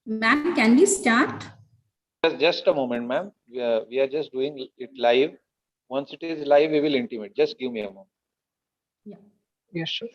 Ma'am, can we start? Just a moment, ma'am. We are just doing it live. Once it is live, we will intimate. Just give me a moment. Yeah. Yes, sir.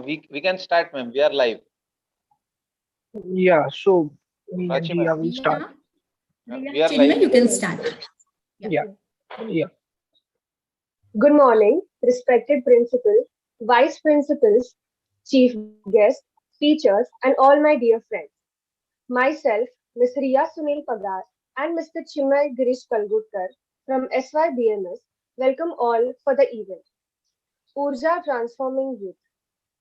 We can start, ma'am. We are live. Yeah, so me and Prachi, Dia ma'am. will start. We are Chinmay, live. you can start. Yeah. Good morning, respected principal, vice principals, chief guests, teachers, and all my dear friends. Myself, Ms. Riya Sunil Pagar, and Mr. Chinmay Girish Kalgutkar from SYBMS welcome all for the event. Urja Transforming Youth,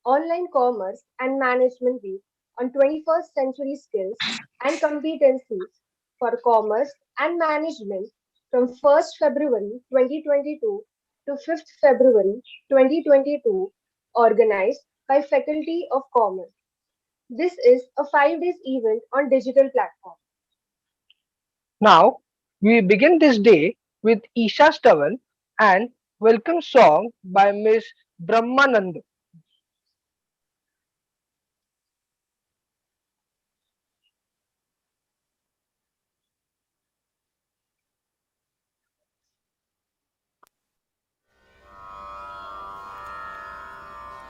Online Commerce and Management Week on 21st Century Skills and Competencies for Commerce and Management from 1st February 2022 to 5th February 2022, organized by Faculty of Commerce. This is a 5 days event on digital platform. Now we begin this day with Isha Stavan and welcome song by Miss Brahmanand.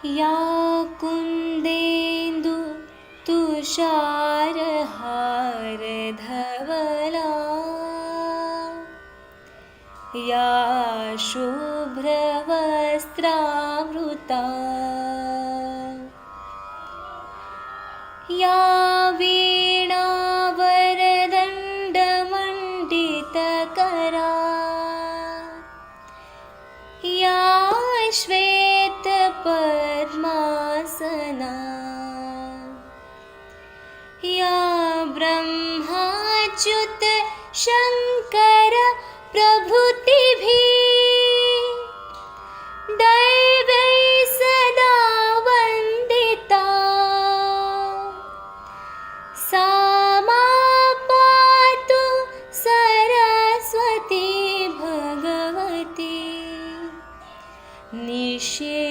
या कुन्देन्दु तुषारहारधवला या शुभ्रवस्त्रावृता या वीणावरदण्डमण्डितकरा या श्वेतपद्मासना या ब्रह्माच्युत शङ्कर प्रभृतिभिः दैवैः सदा वन्दिता सा मा पातु सरस्वती भगवती निःशेषजाड्यापहा.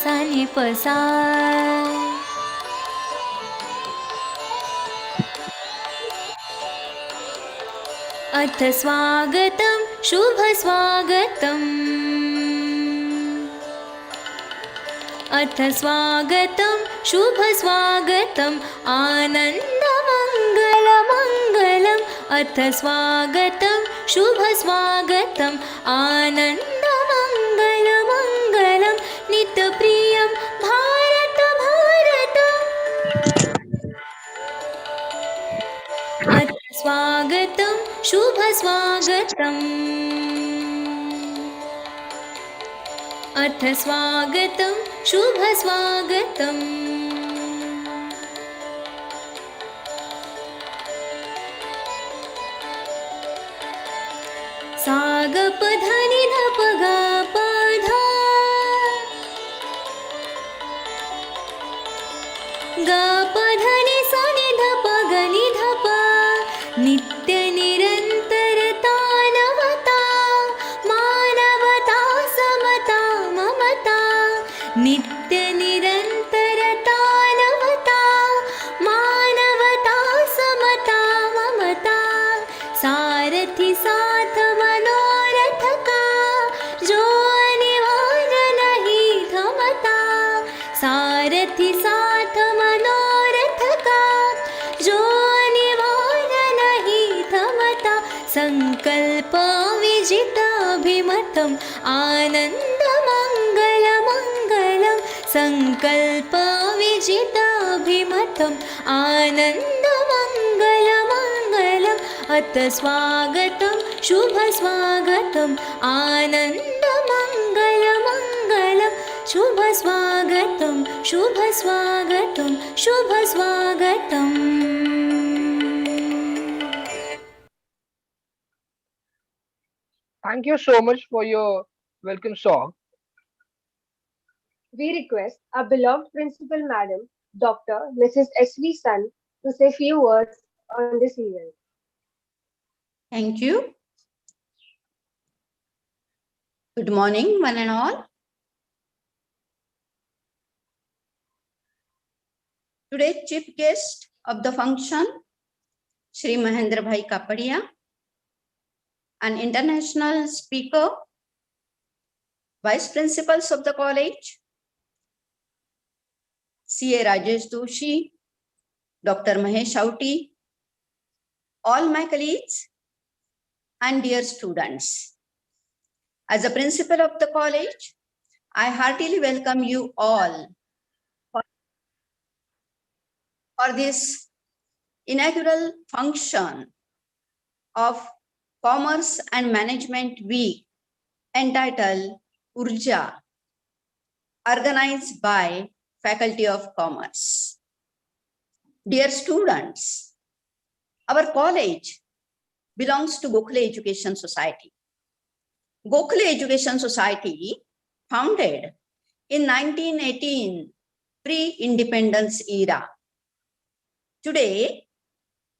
सा नि प सा. अथ स्वागतं शुभ स्वागतम् अथ स्वागतं शुभ स्वागतम् आनन्दमङ्गलमङ्गलम् अथ स्वागतं शुभ स्वागतम् आनन्दमङ्गलमङ्गलं नित्यप्रियं भारत भारत. अथ स्वागतं शुभ स्वागतम् अथ स्वागतं शुभ स्वागतम्. सागपधनि धपगा पधा सङ्कल्पविजिताभिमतम् आनन्दमङ्गलमङ्गलं सङ्कल्पविजिताभिमतम् आनन्दमङ्गलमङ्गलम् अथ स्वागतं शुभस्वागतम् आनन्दमङ्गलमङ्गलं शुभस्वागतं शुभस्वागतं शुभस्वागतम्. Thank you so much for your welcome song. We request our beloved Principal Madam, Dr. Mrs. S.V. Sun, to say few words on this event. Thank you. Good morning, one and all. Today's chief guest of the function, Shri Mahendra Bhai Kapadia, an international speaker, vice principals of the college, C.A. Rajesh Doshi, Dr. Mahesh Auti, all my colleagues and dear students. As a principal of the college, I heartily welcome you all for this inaugural function of Commerce and Management Week entitled Urja, organized by Faculty of Commerce. Dear students, our college belongs to Gokhale Education Society. Gokhale Education Society, founded in 1918, pre-independence era. Today,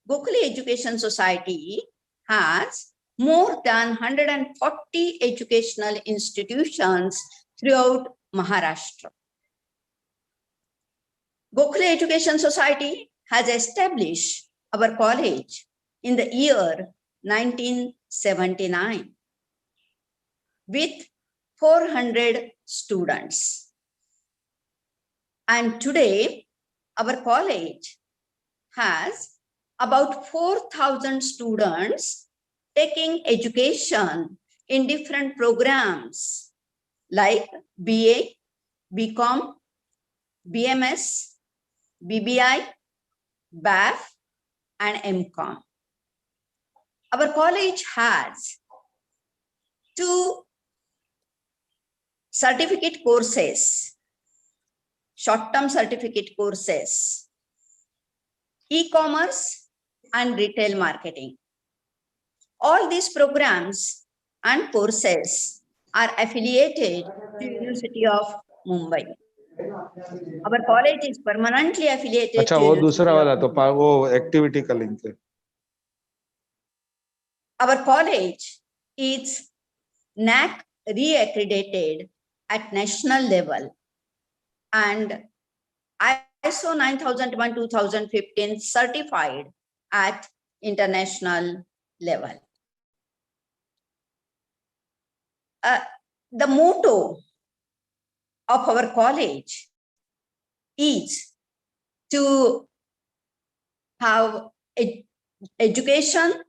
Gokhale Education Society has more than 140 educational institutions throughout Maharashtra. Gokhale Education Society has established our college in the year 1979 with 400 students. And today, our college has about 4,000 students taking education in different programs like BA, BCom, BMS, BBI, BAF, and MCom. Our college has 2 certificate courses, short-term certificate courses, e-commerce and retail marketing. All these programs and courses are affiliated to University of Mumbai. Our college is permanently affiliated अच्छा to वो University दूसरा of वाला तो वो activity का link है. Our college is NAAC re-accredited at national level and ISO 9001-2015 certified at international level. The motto of our college is to have education,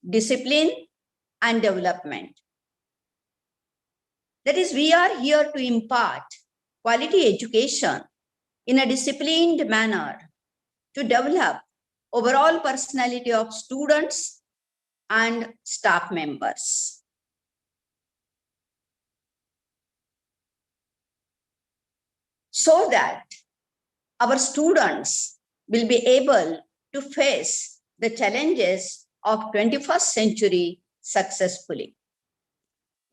discipline, and development. That is, we are here to impart quality education in a disciplined manner to develop overall personality of students and staff members. So that our students will be able to face the challenges of 21st century successfully.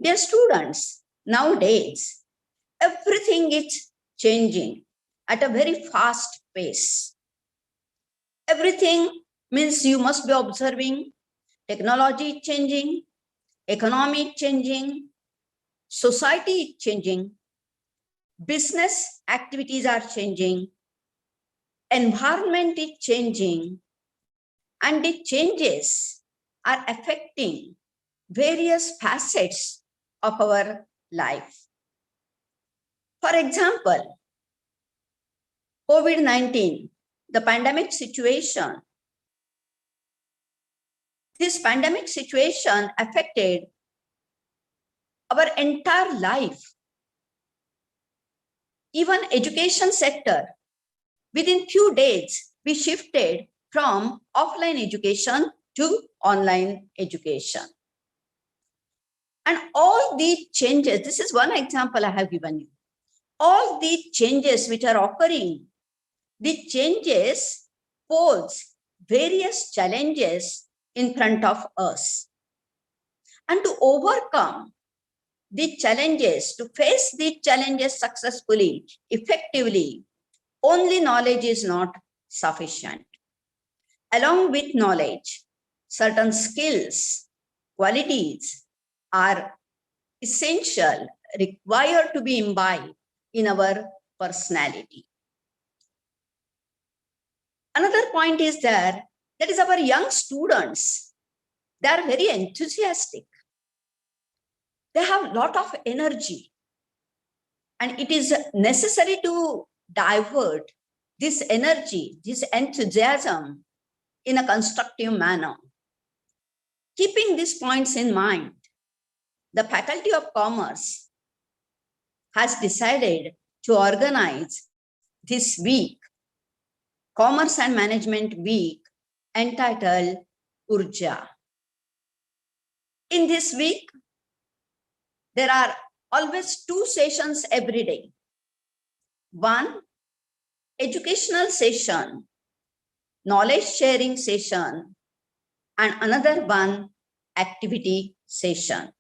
Dear students, nowadays, everything is changing at a very fast pace. Everything means you must be observing technology changing, economy changing, society changing, business activities are changing, environment is changing, and the changes are affecting various facets of our life. For example, COVID-19, the pandemic situation, this pandemic situation affected our entire life. Even education sector, within few days, we shifted from offline education to online education. And all these changes, this is one example I have given you. All these changes which are occurring, the changes pose various challenges in front of us. And to overcome the challenges, to face the challenges successfully, effectively, only knowledge is not sufficient. Along with knowledge, certain skills, qualities are essential, required to be imbibed in our personality. Another point is there, that is our young students. They are very enthusiastic. They have a lot of energy. And it is necessary to divert this energy, this enthusiasm in a constructive manner. Keeping these points in mind, the Faculty of Commerce has decided to organize this week, Commerce and Management Week, entitled Urja. In this week, there are always two sessions every day. One, educational session, knowledge sharing session, and another one, activity session.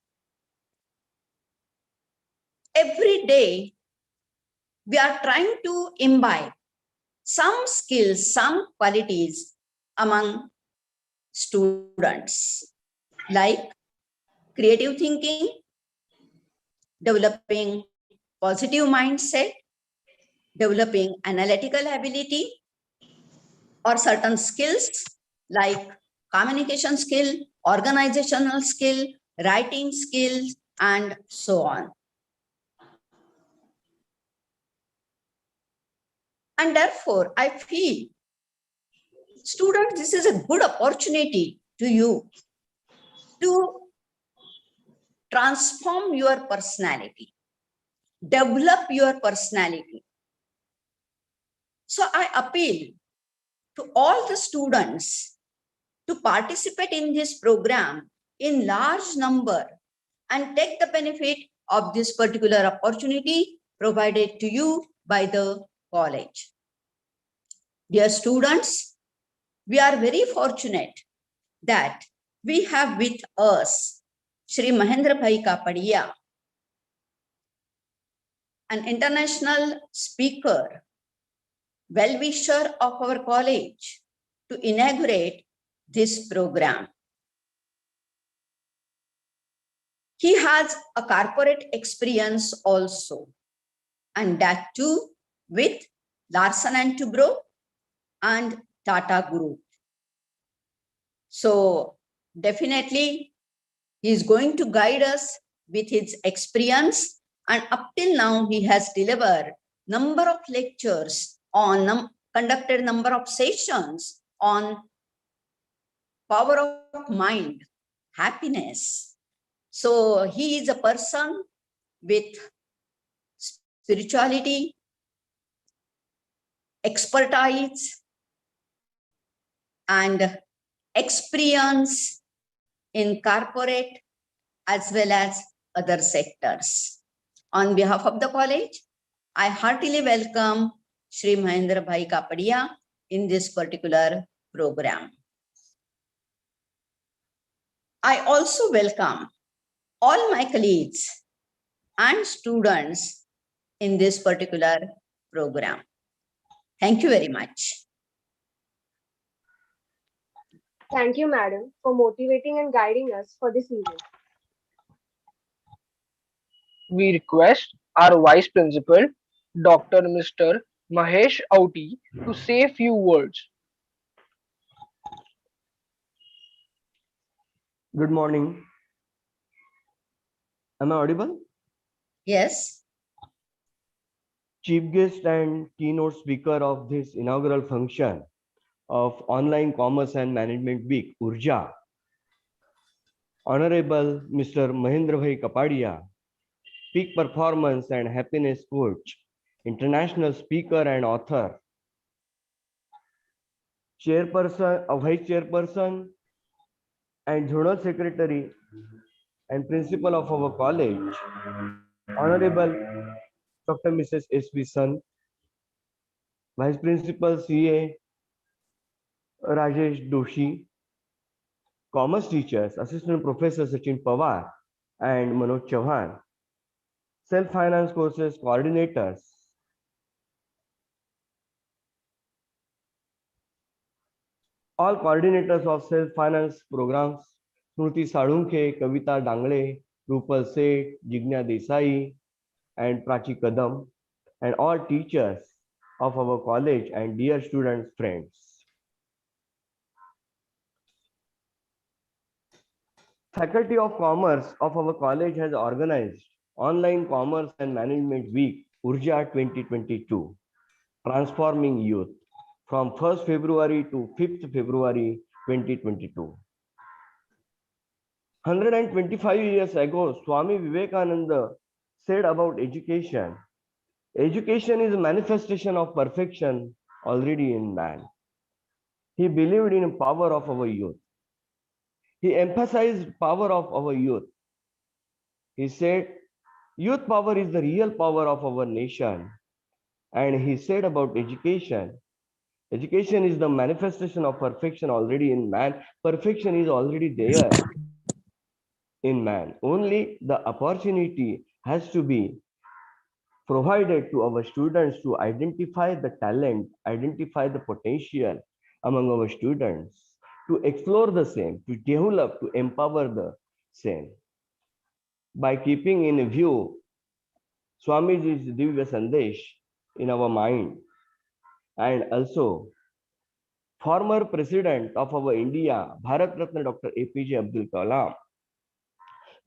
Every day, we are trying to imbibe some skills, some qualities among students, like creative thinking, developing positive mindset, developing analytical ability, or certain skills like communication skill, organizational skill, writing skills, and so on. And therefore, I feel, students, this is a good opportunity to you to transform your personality, develop your personality. So I appeal to all the students to participate in this program in large number and take the benefit of this particular opportunity provided to you by the college. Dear students, we are very fortunate that we have with us Shri Mahendra Bhai Kapadia, an international speaker, well-wisher of our college, to inaugurate this program. He has a corporate experience also, and that too with Larsen and Toubro and Tata Group. So definitely he is going to guide us with his experience, and up till now he has delivered number of lectures on, conducted number of sessions on power of mind, happiness. So he is a person with spirituality, expertise, and experience in corporate as well as other sectors. On behalf of the college, I heartily welcome Shri Mahendra Bhai Kapadia in this particular program. I also welcome all my colleagues and students in this particular program. Thank you very much. Thank you, madam, for motivating and guiding us for this event. We request our Vice Principal, Dr. Mr. Mahesh Auti, to say a few words. Good morning. Am I audible? Yes. Chief guest and keynote speaker of this inaugural function of Online Commerce and Management Week, Urja, Honorable Mr. Mahendrabhai Kapadia, peak performance and happiness coach, international speaker and author, chairperson, vice chairperson and zonal secretary and principal of our college, Honorable Dr. Mrs. S.V. Sun, Vice Principal CA Rajesh Doshi, Commerce teachers, Assistant Professor Sachin Pawar and Manoj Chauhan, self-finance courses coordinators, all coordinators of self-finance programs, Smruti Sadhunkhe, Kavita Dangle, Rupal Seth, Jigna Desai, and Prachi Kadam, and all teachers of our college and dear students, friends. Faculty of Commerce of our college has organized Online Commerce and Management Week, Urja 2022, Transforming Youth, from 1st February to 5th February 2022. 125 years ago, Swami Vivekananda said about education, education is a manifestation of perfection already in man. He believed in the power of our youth. He emphasized power of our youth. He said, youth power is the real power of our nation. And he said about education, education is the manifestation of perfection already in man. Perfection is already there in man. Only the opportunity has to be provided to our students to identify the talent, identify the potential among our students, to explore the same, to develop, to empower the same. By keeping in view Swamiji's Divya Sandesh in our mind, and also former president of our India, Bharat Ratna Dr. APJ Abdul Kalam,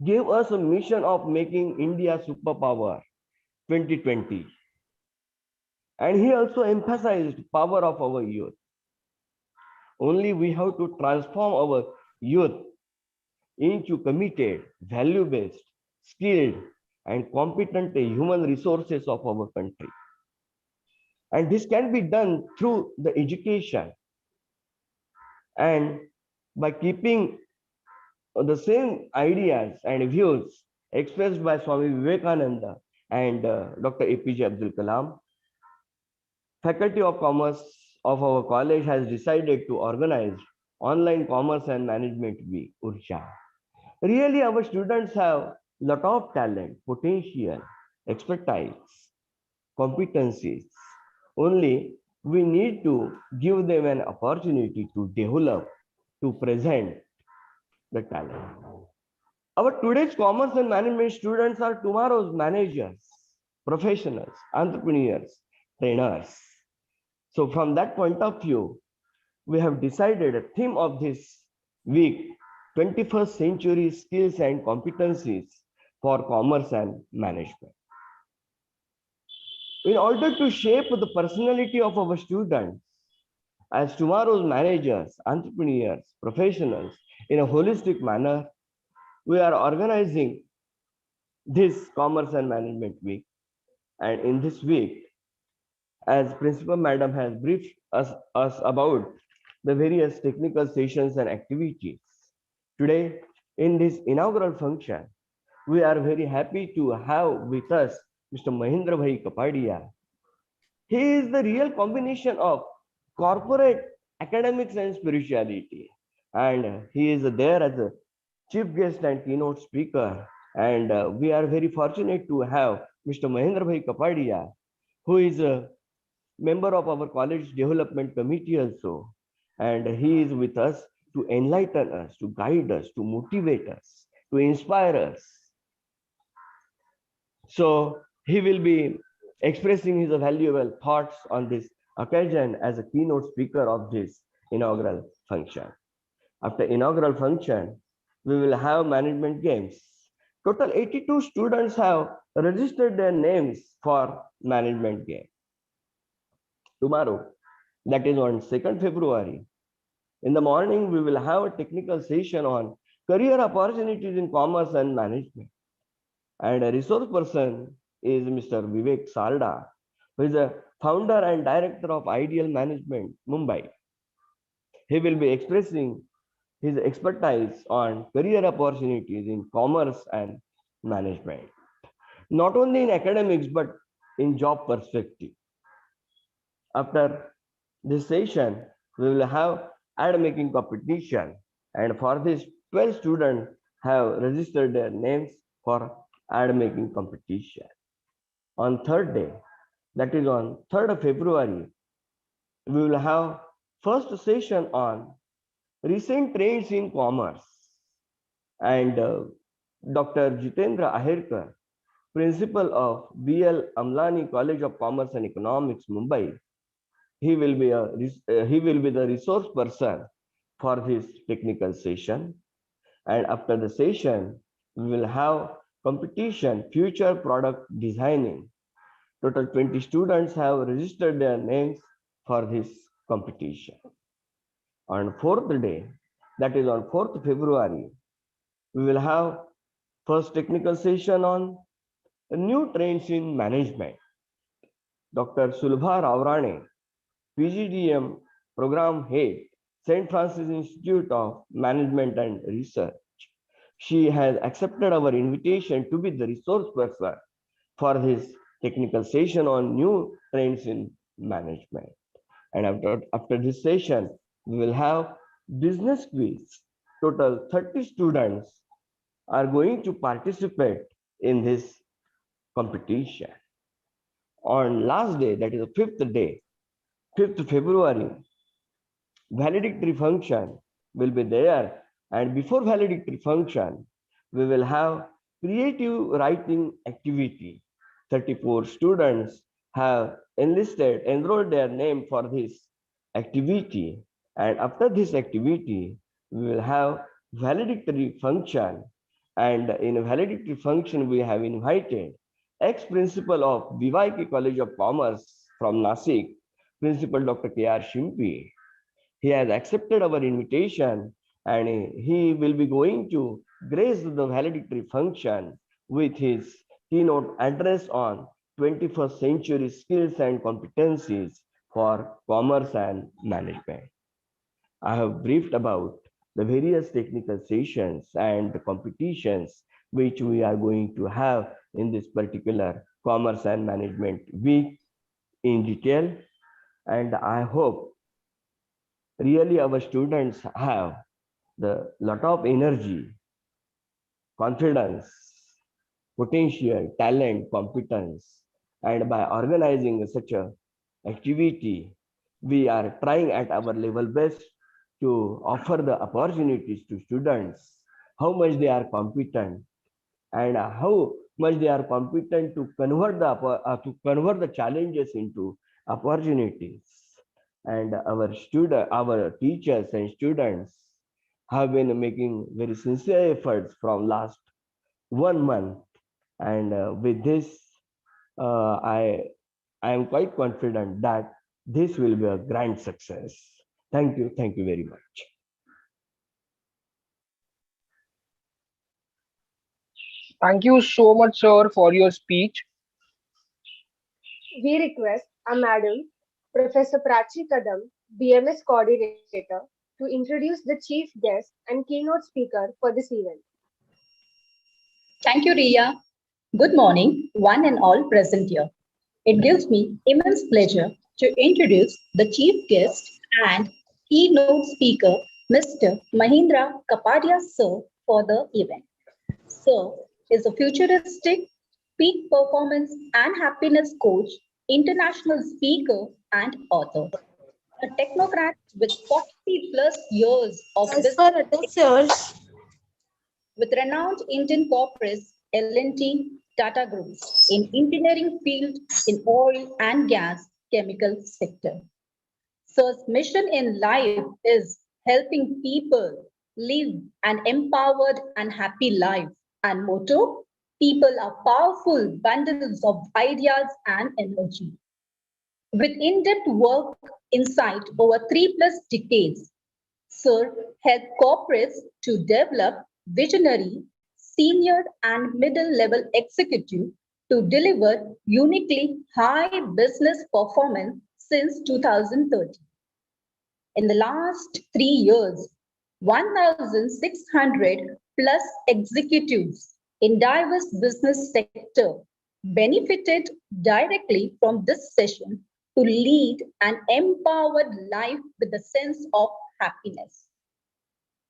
gave us a mission of making India superpower 2020. And he also emphasized power of our youth. Only we have to transform our youth into committed, value-based, skilled, and competent human resources of our country. And this can be done through the education. And by keeping the same ideas and views expressed by Swami Vivekananda and Dr. APJ Abdul Kalam, Faculty of Commerce of our college has decided to organize Online Commerce and Management Week, Urja. Really, our students have a lot of talent, potential, expertise, competencies. Only we need to give them an opportunity to develop, to present the talent. Our today's commerce and management students are tomorrow's managers, professionals, entrepreneurs, trainers. So from that point of view, we have decided a theme of this week, 21st century skills and competencies for commerce and management. In order to shape the personality of our students as tomorrow's managers, entrepreneurs, professionals in a holistic manner, we are organizing this Commerce and Management Week. And in this week, as Principal Madam has briefed us about the various technical sessions and activities, today in this inaugural function, we are very happy to have with us Mr. Mahendrabhai Kapadia. He is the real combination of corporate, academics and spirituality. And he is there as a chief guest and keynote speaker. And we are very fortunate to have Mr. Mahendrabhai Kapadia, who is a member of our college development committee also. And he is with us to enlighten us, to guide us, to motivate us, to inspire us. So he will be expressing his valuable thoughts on this occasion as a keynote speaker of this inaugural function. After inaugural function, we will have management games. Total 82 students have registered their names for management game. Tomorrow, that is on 2nd February, in the morning, we will have a technical session on career opportunities in commerce and management. And a resource person is Mr. Vivek Salda, who is a founder and director of Ideal Management, Mumbai. He will be expressing his expertise on career opportunities in commerce and management, not only in academics, but in job perspective. After this session, we will have ad making competition, and for this 12 students have registered their names for ad making competition. On third day, that is on 3rd of February, we will have first session on recent trends in commerce, and Dr. Jitendra Aherkar, principal of BL Amlani College of Commerce and Economics, Mumbai, he will be the resource person for this technical session. And after the session, we will have competition future product designing. Total 20 students have registered their names for this competition. On fourth day, that is on 4th February, we will have first technical session on new trends in management. Dr. Sulbha Ravrane, PGDM Program Head, St. Francis Institute of Management and Research. She has accepted our invitation to be the resource person for this technical session on new trends in management. And after this session, we will have business quiz. Total 30 students are going to participate in this competition. On last day, that is the 5th day, 5th February, valedictory function will be there. And before valedictory function, we will have creative writing activity. 34 students have enrolled their name for this activity. And after this activity, we will have valedictory function. And in valedictory function, we have invited ex-principal of Vivaiki College of Commerce from Nasik, Principal Dr. K.R. Shimpi. He has accepted our invitation and he will be going to grace the valedictory function with his keynote address on 21st century skills and competencies for commerce and management. I have briefed about the various technical sessions and the competitions which we are going to have in this particular commerce and management week in detail. And I hope really our students have the lot of energy, confidence, potential, talent, competence. And by organizing such a activity, we are trying at our level best to offer the opportunities to students, how much they are competent and how much they are competent to convert the challenges into opportunities. And our teachers and students have been making very sincere efforts from last 1 month. And with this, I am quite confident that this will be a grand success. Thank you very much. Thank you so much, sir, for your speech. We request our Madam, Professor Prachi Kadam, BMS Coordinator, to introduce the chief guest and keynote speaker for this event. Thank you, Riya. Good morning, one and all present here. It gives me immense pleasure to introduce the chief guest and keynote speaker, Mr. Mahindra Kapadia, sir, for the event. Sir is a futuristic, peak performance and happiness coach, international speaker, and author. A technocrat with 40 plus years of business with renowned Indian corporates, L&T, Tata Groups, in engineering field, in oil and gas, chemical sector. Sir's mission in life is helping people live an empowered and happy life. And motto, people are powerful bundles of ideas and energy. With in-depth work insight over 3+ decades, Sir helped corporates to develop visionary, senior and middle level executive to deliver uniquely high business performance since 2013. In the last 3 years, 1,600 plus executives in diverse business sector benefited directly from this session to lead an empowered life with a sense of happiness.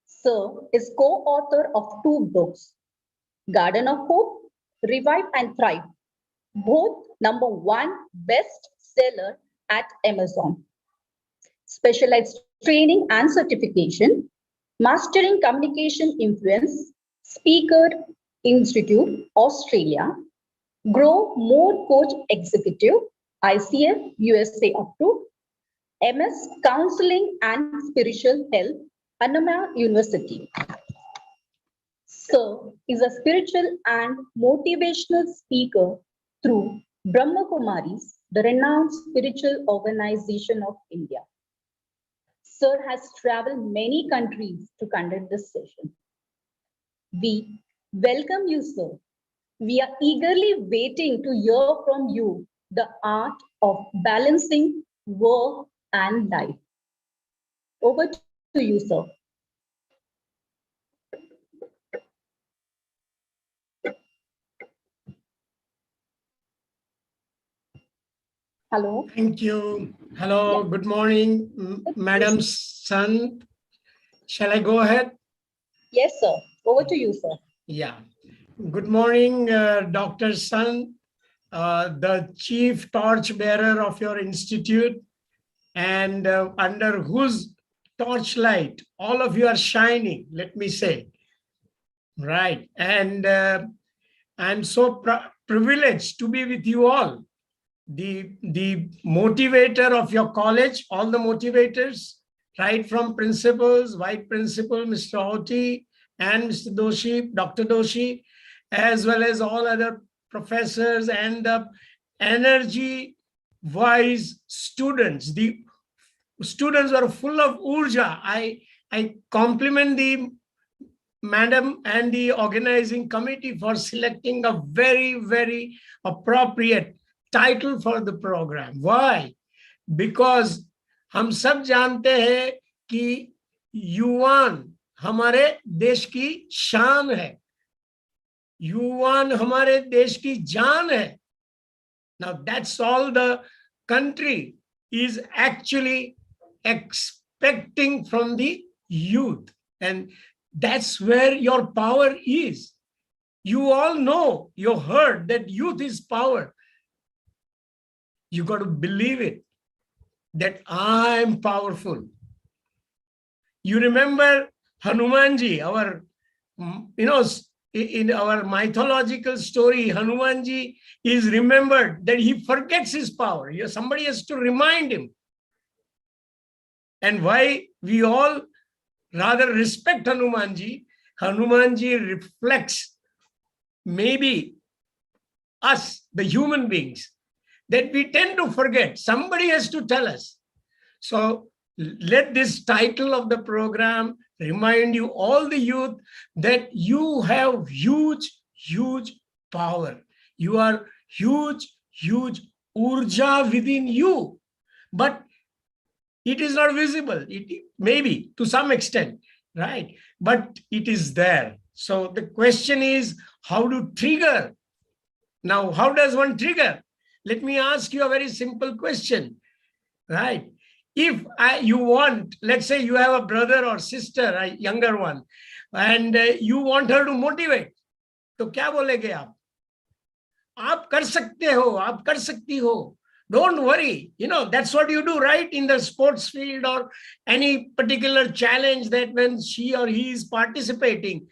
Sir is co-author of 2 books, Garden of Hope, Revive and Thrive, both #1 bestseller at Amazon. Specialized training and certification, Mastering Communication Influence, Speaker Institute, Australia, Grow More Coach Executive, ICF, USA approved, MS Counseling and Spiritual Health, Annama University. Sir is a spiritual and motivational speaker through Brahma Kumaris, the renowned spiritual organization of India. Sir has traveled many countries to conduct this session. We welcome you, sir. We are eagerly waiting to hear from you the art of balancing work and life. Over to you, sir. Hello. Thank you. Hello, good morning, Madam Sun. Shall I go ahead? Yes, sir. Over to you, sir. Yeah. Good morning, Dr. Sun, the chief torchbearer of your institute, and under whose torchlight all of you are shining, let me say. Right. And I'm so privileged to be with you all. The motivator of your college, all the motivators, right from principals, vice principal, Mr. Oti and Mr. Doshi, Dr. Doshi, as well as all other professors and the energy-wise students. The students are full of Urja. I compliment the madam and the organizing committee for selecting a very, very appropriate title for the program. Why? Because हम सब जानते हैं कि युवान हमारे देश की शान है, युवान हमारे देश की जान है. Now that's all the country is actually expecting from the youth, and that's where your power is. You all know, you heard that youth is power. You got to believe it, that I'm powerful. You remember Hanumanji, our, in our mythological story, Hanumanji is remembered that he forgets his power. Somebody has to remind him. And why we all rather respect Hanumanji, Hanumanji reflects maybe us, the human beings, that we tend to forget. Somebody has to tell us. So let this title of the program remind you, all the youth, that you have huge, huge power. You are huge, huge Urja within you. But it is not visible. It maybe to some extent, right? But it is there. So the question is how to trigger. Now, how does one trigger? Let me ask you a very simple question, right? If you want, let's say you have a brother or sister, a younger one, and you want her to motivate, तो क्या बोलेगे आप? आप कर सकते हो, आप कर सकती हो. Don't worry, that's what you do, right? In the sports field or any particular challenge, that when she or he is participating,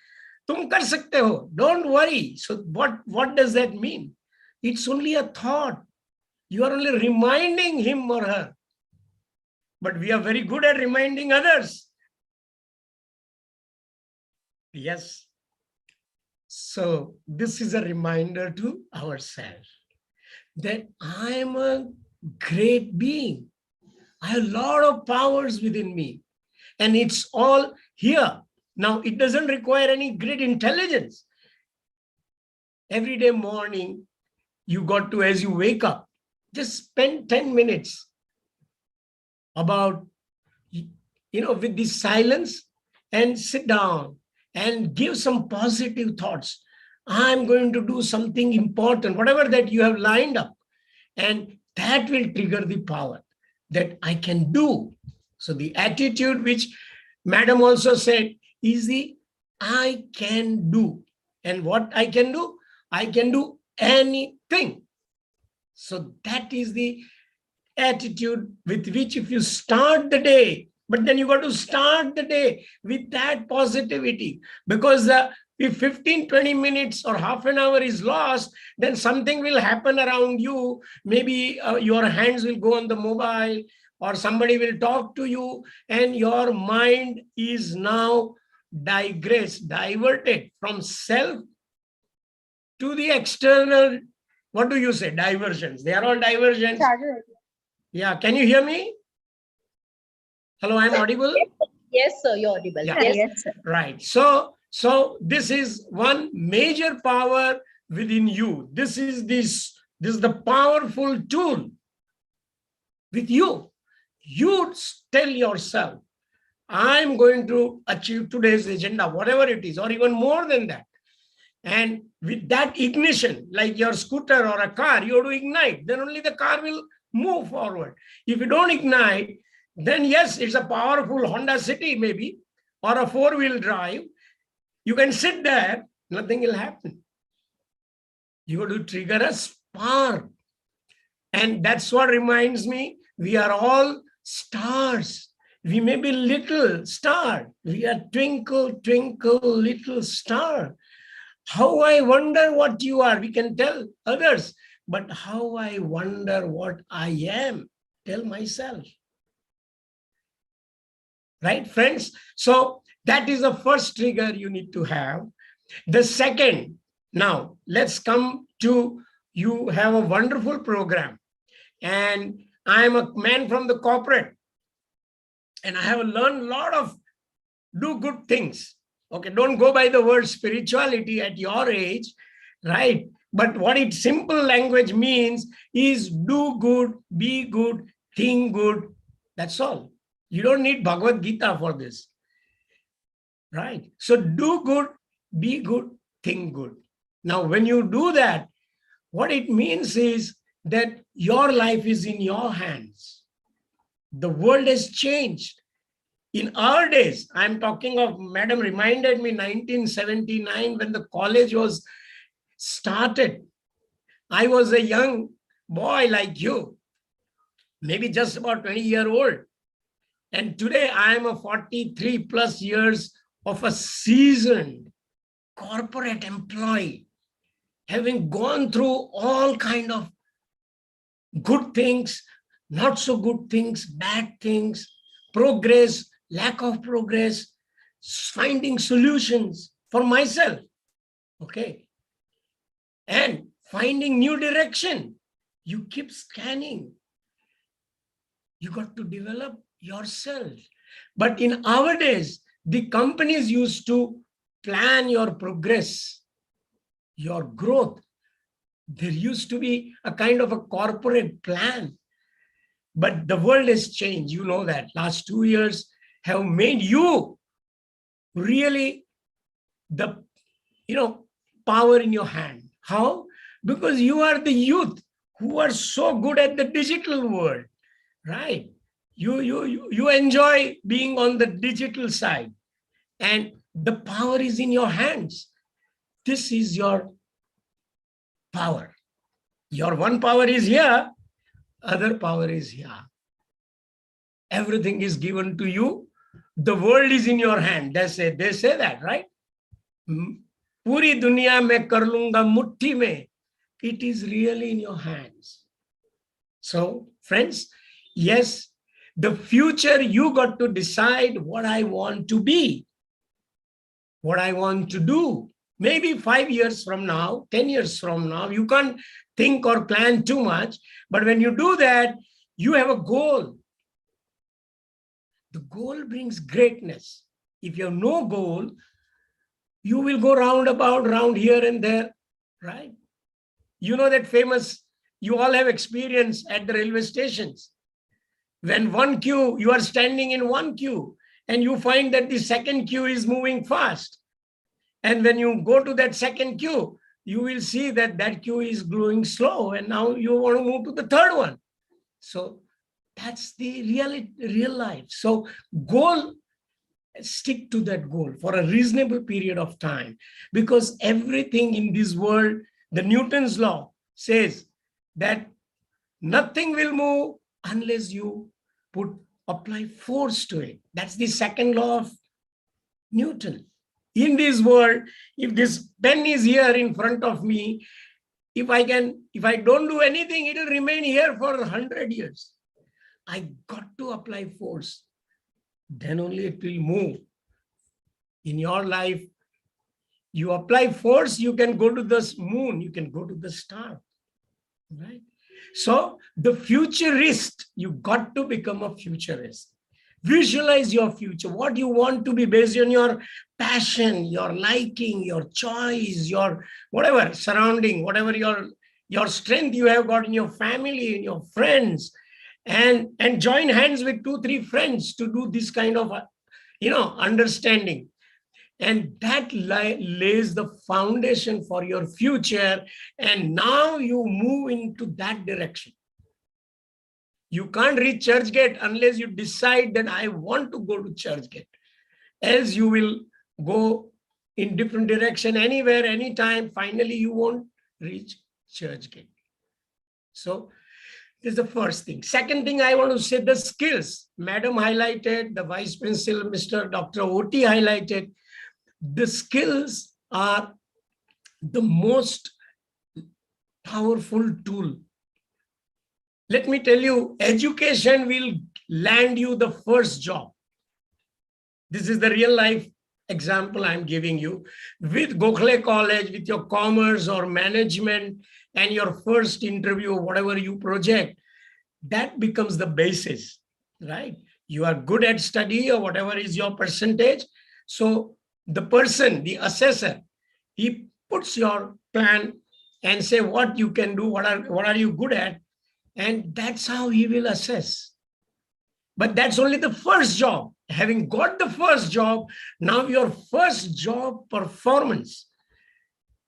तुम कर सकते हो. Don't worry. So what does that mean? It's only a thought. You are only reminding him or her. But we are very good at reminding others. Yes. So this is a reminder to ourselves that I am a great being. I have a lot of powers within me. And it's all here. Now, it doesn't require any great intelligence. Every day morning, you got to, as you wake up, just spend 10 minutes about, with this silence, and sit down and give some positive thoughts. I'm going to do something important, whatever that you have lined up. And that will trigger the power that I can do. So the attitude which Madam also said is the I can do. And what I can do? I can do anything. So that is the attitude with which if you start the day, but then you got to start the day with that positivity, because if 15-20 minutes or half an hour is lost, then something will happen around you. Maybe your hands will go on the mobile, or somebody will talk to you, and your mind is now diverted from self to the external. What do you say? Diversions. They are all diversions. Yeah. Can you hear me? Hello, I'm audible? Yes, sir, you're audible. Yeah. Yes. sir. Right. So this is one major power within you. This is the powerful tool with you. You tell yourself, I'm going to achieve today's agenda, whatever it is, or even more than that. And with that ignition, like your scooter or a car, you have to ignite. Then only the car will move forward. If you don't ignite, then yes, it's a powerful Honda City maybe, or a 4-wheel drive. You can sit there, nothing will happen. You have to trigger a spark. And that's what reminds me, we are all stars. We may be little star. We are twinkle, twinkle, little star. How I wonder what you are. We can tell others, but how I wonder what I am. Tell myself. Right, friends? So that is the first trigger you need to have. The second, now let's come to, you have a wonderful program, and I am a man from the corporate, and I have learned a lot of do good things. Okay, don't go by the word spirituality at your age, right? But what it simple language means is do good, be good, think good. That's all. You don't need Bhagavad Gita for this, right? So do good, be good, think good. Now, when you do that, what it means is that your life is in your hands. The world has changed. In our days, I'm talking of, Madam reminded me, 1979, when the college was started. I was a young boy like you, maybe just about 20-year-old. And today I am a 43 plus years of a seasoned corporate employee, having gone through all kind of good things, not so good things, bad things, progress, lack of progress, finding solutions for myself, okay? And finding new direction. You keep scanning. You got to develop yourself. But in our days, the companies used to plan your progress, your growth. There used to be a kind of a corporate plan. But the world has changed. You know that. Last 2 years have made you really the, power in your hand. How? Because you are the youth who are so good at the digital world, right? You enjoy being on the digital side, and the power is in your hands. This is your power. Your one power is here, other power is here. Everything is given to you. The world is in your hand. They say that, right? Puri dunya mein kar lunga mutti mein. It is really in your hands. So, friends, yes, the future, you got to decide what I want to be, what I want to do. Maybe 5 years from now, 10 years from now, you can't think or plan too much. But when you do that, you have a goal. The goal brings greatness. If you have no goal, you will go round here and there, right? You know that famous, you all have experience at the railway stations. When one queue, you are standing in one queue and you find that the second queue is moving fast. And when you go to that second queue, you will see that that queue is growing slow and now you want to move to the third one. So that's the real life. So goal, stick to that goal for a reasonable period of time, because everything in this world, the Newton's law says that nothing will move unless you apply force to it. That's the second law of Newton. In this world, if this pen is here in front of me, if I don't do anything, it will remain here for 100 years. I got to apply force. Then only it will move. In your life, you apply force, you can go to the moon, you can go to the star, right? So the futurist, you got to become a futurist. Visualize your future, what you want to be based on your passion, your liking, your choice, your whatever surrounding, whatever your strength you have got in your family, in your friends, and join hands with 2-3 friends to do this kind of understanding. And that lays the foundation for your future. And now you move into that direction. You can't reach Churchgate unless you decide that I want to go to Churchgate. Else you will go in different direction anywhere, anytime. Finally, you won't reach Churchgate. So this is the first thing. Second thing I want to say, the skills. Madam highlighted, the Vice Principal, Mr. Dr. O.T. highlighted. The skills are the most powerful tool. Let me tell you, education will land you the first job. This is the real life example I'm giving you. With Gokhale College, with your commerce or management and your first interview, whatever you project, that becomes the basis, right? You are good at study or whatever is your percentage. So the person, the assessor, he puts your plan and say what you can do, what are you good at, and that's how he will assess. But that's only the first job. Having got the first job, now your first job performance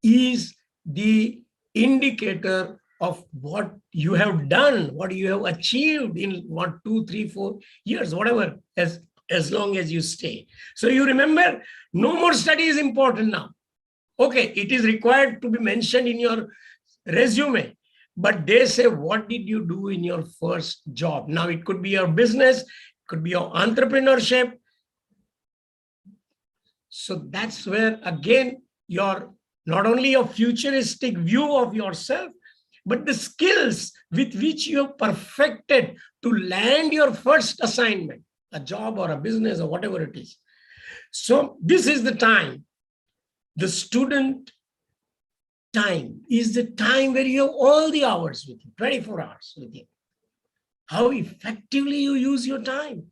is the indicator of what you have done, what you have achieved in 1, 2, 3, 4 years, whatever, as long as you stay. So you remember, no more study is important now. Okay, it is required to be mentioned in your resume, but they say, what did you do in your first job? Now it could be your business, it could be your entrepreneurship. So that's where, again, your not only your futuristic view of yourself, but the skills with which you have perfected to land your first assignment, a job or a business or whatever it is. So this is the time. The student time is the time where you have all the hours with you, 24 hours with you. How effectively you use your time.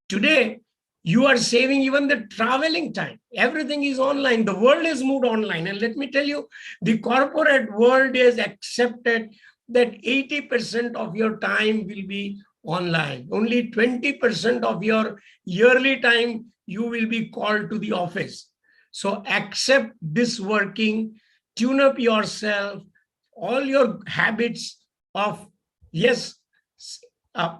Today, you are saving even the traveling time. Everything is online. The world has moved online. And let me tell you, the corporate world has accepted that 80% of your time will be online. Only 20% of your yearly time you will be called to the office. So accept this working, tune up yourself, all your habits of, yes, a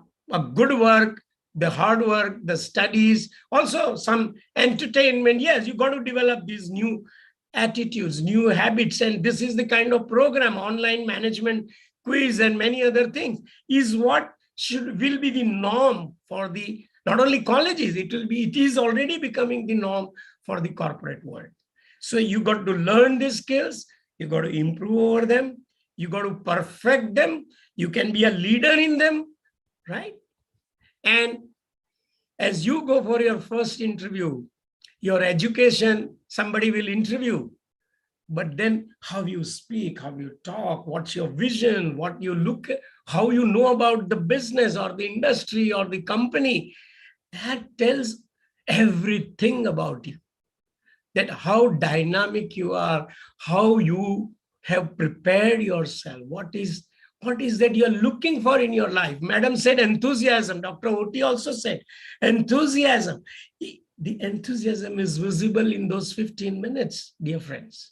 good work, the hard work, the studies, also some entertainment. Yes, you got to develop these new attitudes, new habits. And this is the kind of program, online management quiz and many other things, is what will be the norm for the, not only colleges, it is already becoming the norm for the corporate world. So you got to learn these skills, you got to improve over them, you got to perfect them, you can be a leader in them, right? And as you go for your first interview, your education, somebody will interview, but then how you speak, how you talk, what's your vision, what you look at, how you know about the business or the industry or the company, that tells everything about you. That how dynamic you are, how you have prepared yourself, what is that you're looking for in your life. Madam said enthusiasm. Dr. Oti also said enthusiasm. The enthusiasm is visible in those 15 minutes, dear friends.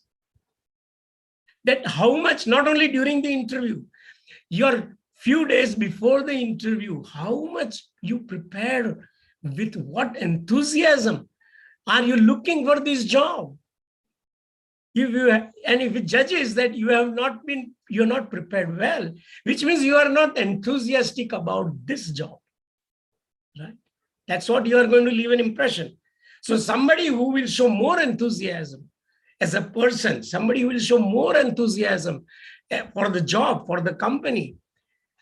That how much, not only during the interview, your few days before the interview, how much you prepared, with what enthusiasm are you looking for this job? If it judges that you're not prepared well, which means you are not enthusiastic about this job, right? That's what you are going to leave an impression. So somebody who will show more enthusiasm as a person, somebody who will show more enthusiasm for the job, for the company,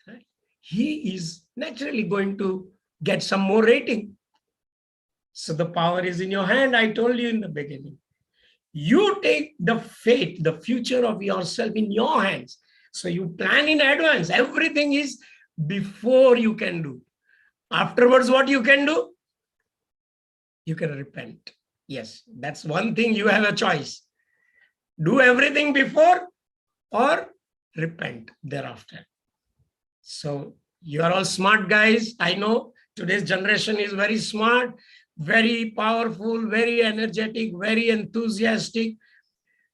right? He is naturally going to get some more rating. So the power is in your hand. I told you in the beginning. You take the fate, the future of yourself in your hands. So you plan in advance. Everything is before you can do. Afterwards, what you can do? You can repent. Yes, that's one thing you have a choice. Do everything before or repent thereafter. So you are all smart guys. I know today's generation is very smart, very powerful, very energetic, very enthusiastic.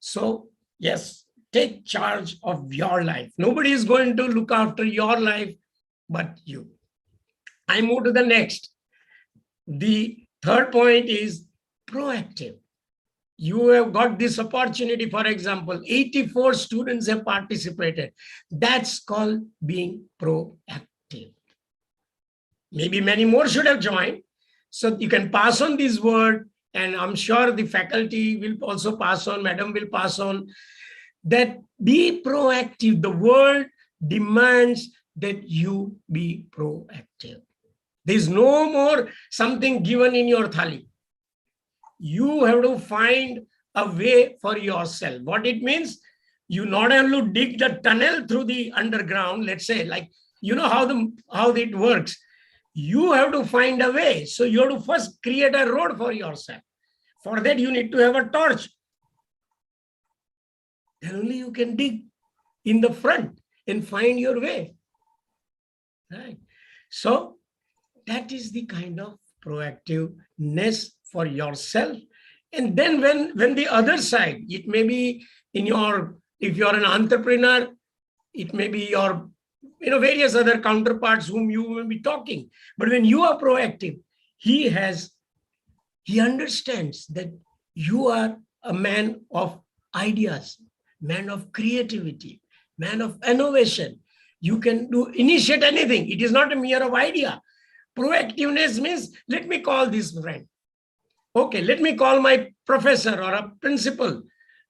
So yes, take charge of your life. Nobody is going to look after your life but you. I move to the next. The third point is proactive. You have got this opportunity, for example, 84 students have participated. That's called being proactive. Maybe many more should have joined. So you can pass on this word, and I'm sure the faculty will also pass on, madam will pass on, that be proactive. The world demands that you be proactive. There's no more something given in your thali. You have to find a way for yourself. What it means, you not only dig the tunnel through the underground, let's say, like, you know how it works. You have to find a way. So you have to first create a road for yourself. For that, you need to have a torch. Then only you can dig in the front and find your way. Right? So that is the kind of proactiveness for yourself. And then when the other side, it may be in your, if you're an entrepreneur, it may be your, various other counterparts whom you will be talking. But when you are proactive, he understands that you are a man of ideas, man of creativity, man of innovation. You can initiate anything. It is not a mere of idea. Proactiveness means, let me call this friend. Okay, let me call my professor or a principal.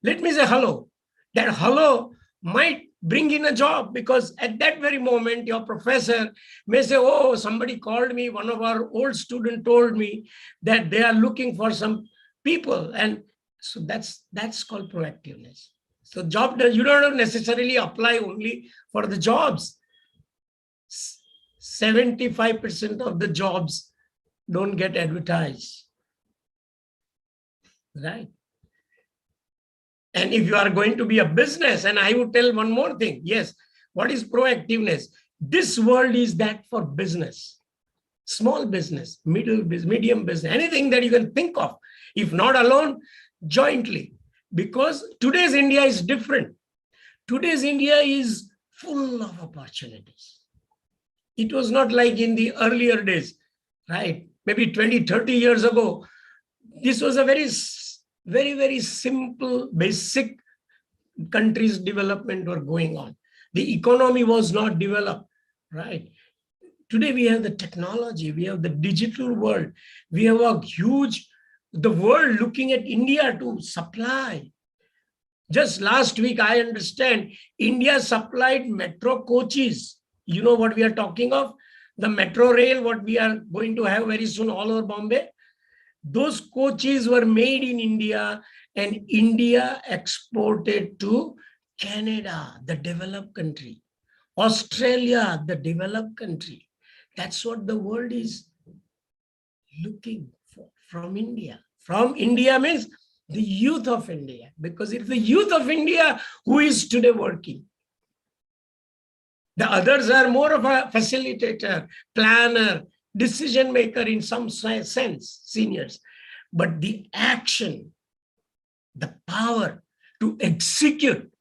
Let me say hello. That hello might bring in a job, because at that very moment, your professor may say, oh, somebody called me. One of our old students told me that they are looking for some people. And so that's called proactiveness. So you don't necessarily apply only for the jobs. 75% of the jobs don't get advertised. Right? And if you are going to be a business, and I would tell one more thing. Yes, what is proactiveness? This world is that for business. Small business, medium business, anything that you can think of. If not alone, jointly. Because today's India is different. Today's India is full of opportunities. It was not like in the earlier days, right? Maybe 20, 30 years ago, this was a very, very simple, basic country's development were going on. The economy was not developed, right? Today we have the technology, we have the digital world, we have a huge, the world looking at India to supply. Just last week, I understand, India supplied metro coaches. You know what we are talking of? The metro rail, what we are going to have very soon all over Bombay. Those coaches were made in India, and India exported to Canada, the developed country, Australia, the developed country. That's what the world is looking From India. From India means the youth of India, because it's the youth of India who is today working. The others are more of a facilitator, planner, decision maker in some sense, seniors. But the action, the power to execute,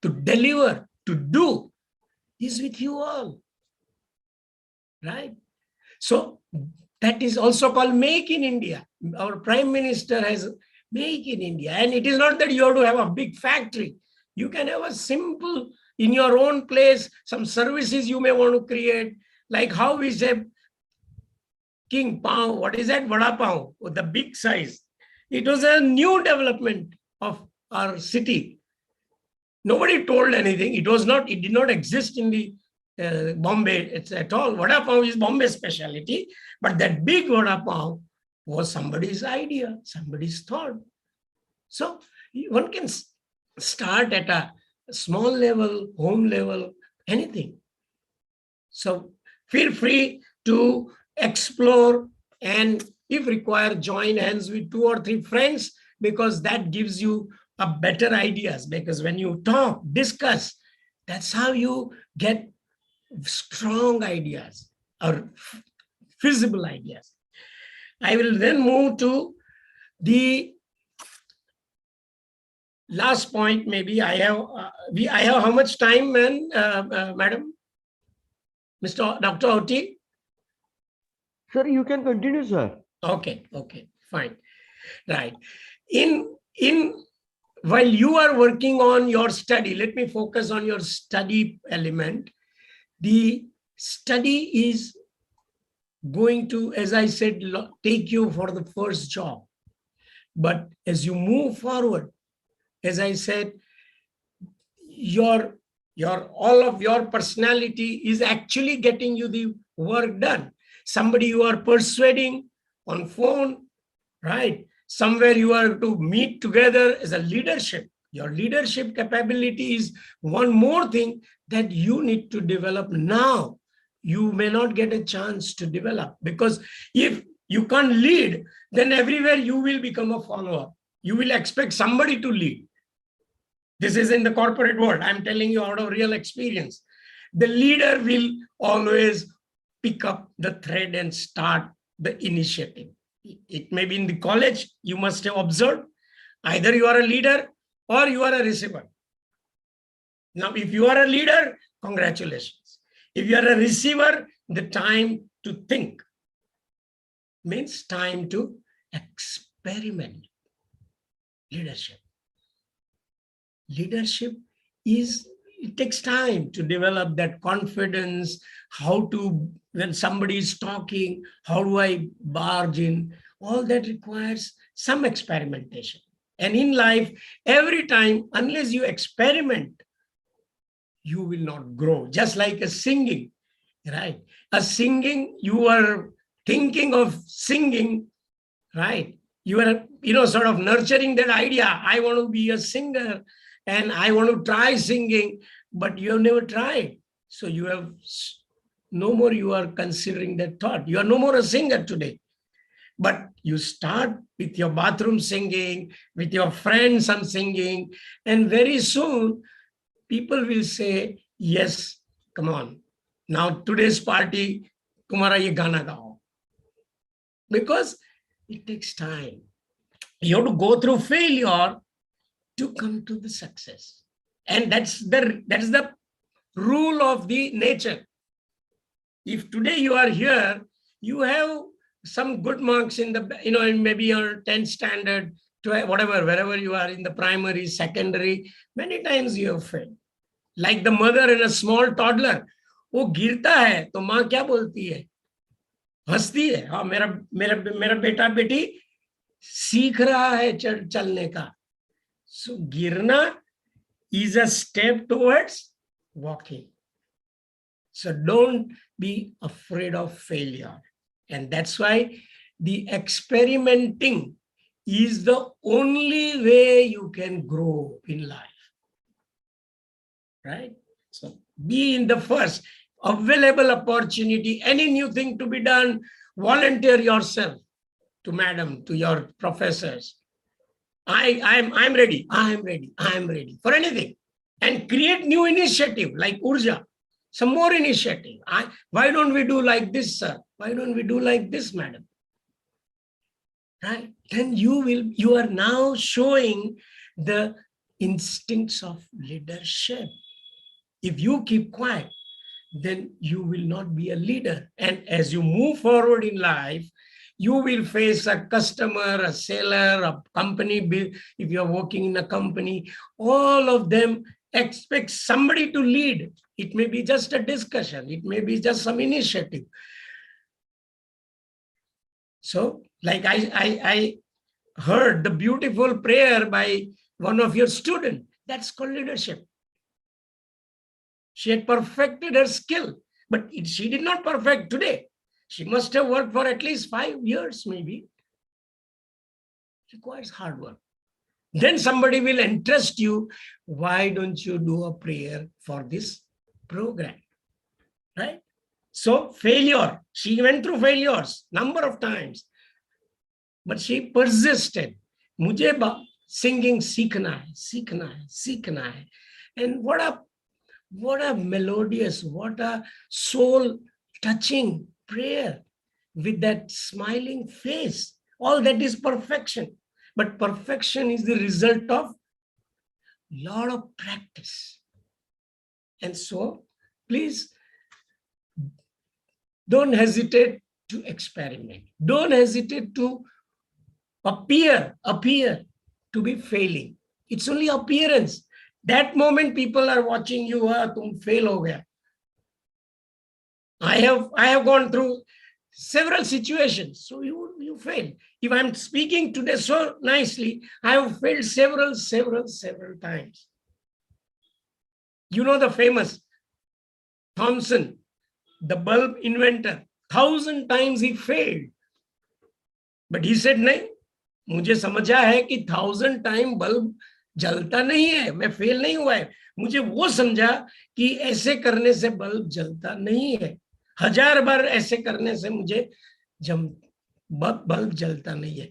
to deliver, to do is with you all. Right? So that is also called Make in India. Our Prime Minister has Make in India. And it is not that you have to have a big factory. You can have a simple, in your own place, some services you may want to create, like how we say King Pao, what is that? Vada Pao, the big size. It was a new development of our city. Nobody told anything. It did not exist in the Bombay at all. Vada Pav is Bombay speciality, but that big Vada Pav was somebody's idea, somebody's thought. So one can start at a small level, home level, anything. So feel free to explore, and if required, join hands with 2 or 3 friends, because that gives you a better ideas. Because when you talk, discuss, that's how you get strong ideas or feasible ideas. I will then move to the last point. Maybe I have how much time, madam? Mr. Dr. Oti? Sir, you can continue, sir. Okay, fine. Right. While you are working on your study, let me focus on your study element. The study is going to, as I said, take you for the first job. But as you move forward, as I said, all of your personality is actually getting you the work done. Somebody you are persuading on phone, right? Somewhere you are to meet together as a leadership. Your leadership capability is one more thing that you need to develop now. You may not get a chance to develop, because if you can't lead, then everywhere you will become a follower. You will expect somebody to lead. This is in the corporate world. I'm telling you out of real experience. The leader will always pick up the thread and start the initiative. It may be in the college, you must have observed, either you are a leader or you are a receiver. Now, if you are a leader, congratulations. If you are a receiver, the time to think means time to experiment. Leadership. Leadership it takes time to develop that confidence, how to, when somebody is talking, how do I barge in? All that requires some experimentation. And in life, every time, unless you experiment, you will not grow. Just like a singing, right? A singing, you are thinking of singing, right? You are, sort of nurturing that idea. I want to be a singer and I want to try singing, but you have never tried. So you have no more, you are considering that thought. You are no more a singer today. But you start with your bathroom singing, with your friends some singing, and very soon people will say, yes, come on. Now today's party, tumhara ye gana gao. Because it takes time. You have to go through failure to come to the success. And that's the rule of the nature. If today you are here, you have some good marks in the, in maybe your 10th standard, whatever, wherever you are in the primary, secondary, many times you have failed. Like the mother and a small toddler, वो गिरता है तो माँ क्या बोलती है? हंसती है, हाँ मेरा बेटा बेटी सीख रहा है चलने का. So गिरना is a step towards walking. So don't be afraid of failure. And that's why the experimenting is the only way you can grow in life. Right? So be in the first available opportunity, any new thing to be done, volunteer yourself to madam, to your professors, I'm ready, I'm ready for anything. And create new initiative like Urja, some more initiative. Why don't we do like this, sir? Why don't we do like this, madam? Right? Then you are now showing the instincts of leadership. If you keep quiet, then you will not be a leader. And as you move forward in life, you will face a customer, a seller, a company. If you're working in a company, all of them expect somebody to lead. It may be just a discussion. It may be just some initiative. So, like I heard the beautiful prayer by one of your students. That's called leadership. She had perfected her skill, but she did not perfect today. She must have worked for at least 5 years, maybe. It requires hard work. Then somebody will entrust you. Why don't you do a prayer for this program? Right? So failure. She went through failures number of times, but she persisted. Mujhe singing seekhna hai. And what a melodious, what a soul-touching prayer with that smiling face. All that is perfection. But perfection is the result of a lot of practice. And so, please, don't hesitate to experiment. Don't hesitate to appear to be failing. It's only appearance. That moment people are watching you, tum fail ho gaya. I have gone through several situations. So you fail. If I'm speaking today so nicely, I have failed several times. You know the famous Thomson, the bulb inventor. 1,000 times he failed. But he said, नहीं, मुझे समझा है कि 1,000 time bulb जलता नहीं है, मैं fail नहीं हुआ है. मुझे वो समझा कि ऐसे करने से बल्ब जलता नहीं है. 1000 बार ऐसे करने से मुझे बल्ब जलता नहीं है.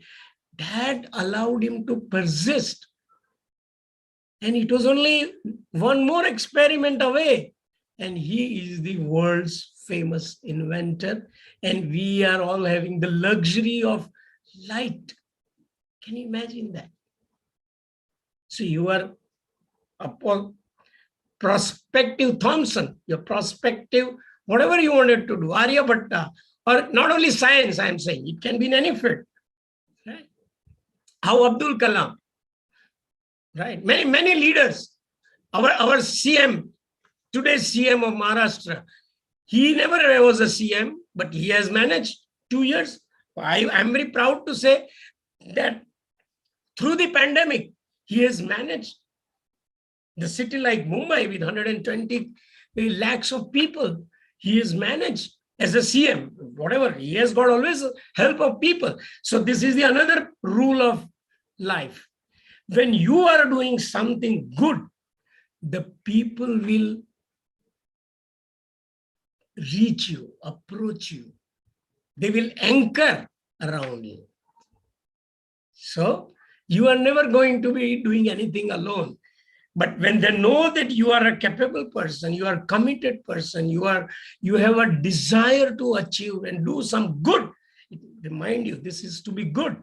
That allowed him to persist. And it was only one more experiment away. And he is the world's famous inventor. And we are all having the luxury of light. Can you imagine that? So you are a prospective Thomson, your prospective, whatever you wanted to do, Aryabhatta, or not only science, I am saying, it can be in any field. Right? How Abdul Kalam, right? Many leaders, our CM, today's CM of Maharashtra, he never was a CM, but he has managed 2 years. I am very proud to say that through the pandemic, he has managed the city like Mumbai with 120 lakhs of people. He has managed as a CM, whatever, he has got always help of people. So this is the another rule of life. When you are doing something good, the people will reach you, approach you. They will anchor around you. So you are never going to be doing anything alone. But when they know that you are a capable person, you are a committed person, you have a desire to achieve and do some good, remind you, this is to be good,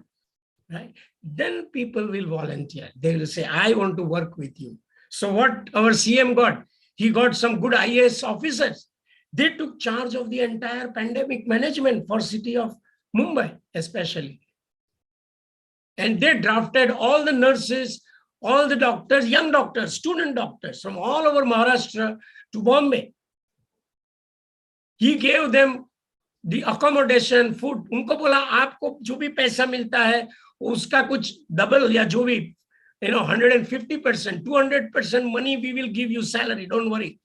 right? Then people will volunteer. They will say, I want to work with you. So what our CM got? He got some good IAS officers. They took charge of the entire pandemic management for city of Mumbai, especially. And they drafted all the nurses, all the doctors, young doctors, student doctors from all over Maharashtra to Bombay. He gave them the accommodation, food. उनको बोला आपको जो भी पैसा मिलता है उसका कुछ double या जो भी 150%, 200% money we will give you salary. Don't worry.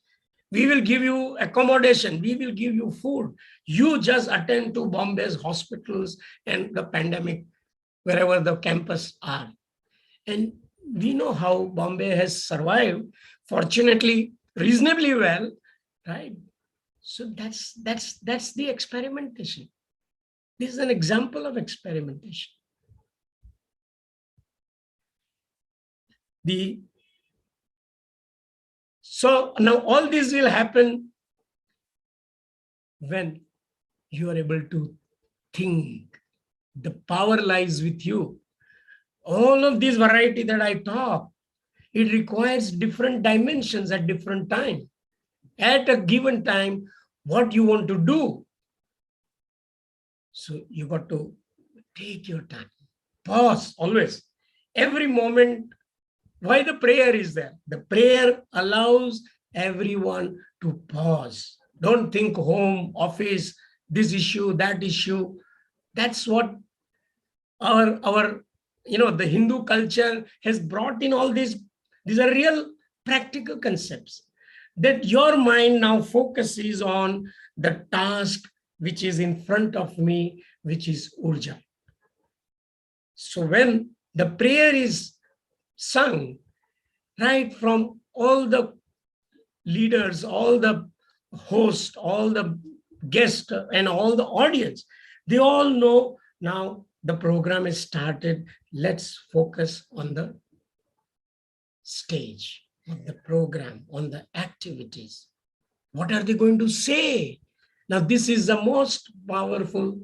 We will give you accommodation. We will give you food. You just attend to Bombay's hospitals and the pandemic, wherever the campus are. And we know how Bombay has survived, fortunately, reasonably well, right? So that's the experimentation. This is an example of experimentation. So now all this will happen when you are able to think. The power lies with you. All of this variety that I talk, it requires different dimensions at different time. At a given time, what you want to do. So you got to take your time. Pause always. Every moment. Why the prayer is there? The prayer allows everyone to pause. Don't think home, office, this issue, that issue. That's what our the Hindu culture has brought in all these. These are real practical concepts. That your mind now focuses on the task which is in front of me, which is Urja. So when the prayer is sung, right, from all the leaders, all the hosts, all the guests, and all the audience, they all know now the program is started. Let's focus on the stage, on the program, on the activities. What are they going to say? Now, this is the most powerful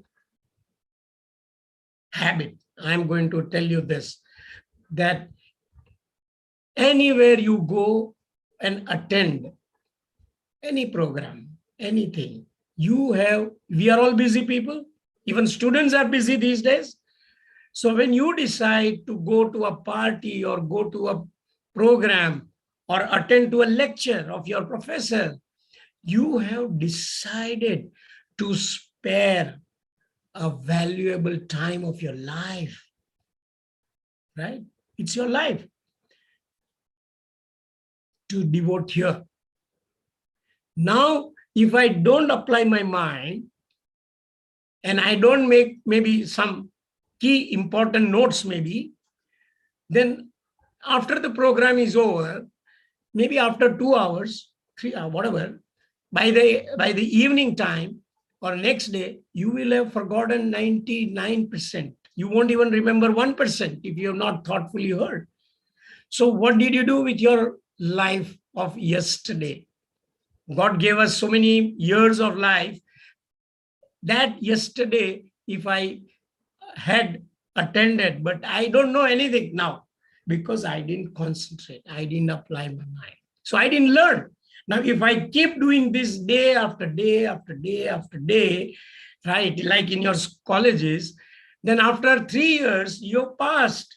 habit. I'm going to tell you this, that anywhere you go and attend any program, anything, we are all busy people. Even students are busy these days. So when you decide to go to a party or go to a program or attend to a lecture of your professor, you have decided to spare a valuable time of your life, right? It's your life to devote here. Now, if I don't apply my mind and I don't make maybe some key important notes maybe, then after the program is over, maybe after 2 hours, 3 hours, whatever, by the evening time or next day, you will have forgotten 99%. You won't even remember 1% if you have not thoughtfully heard. So what did you do with your life of yesterday? God gave us so many years of life that yesterday, if I had attended, but I don't know anything now because I didn't concentrate. I didn't apply my mind. So I didn't learn. Now, if I keep doing this day after day after day after day, right, like in your colleges, then after 3 years, you're passed.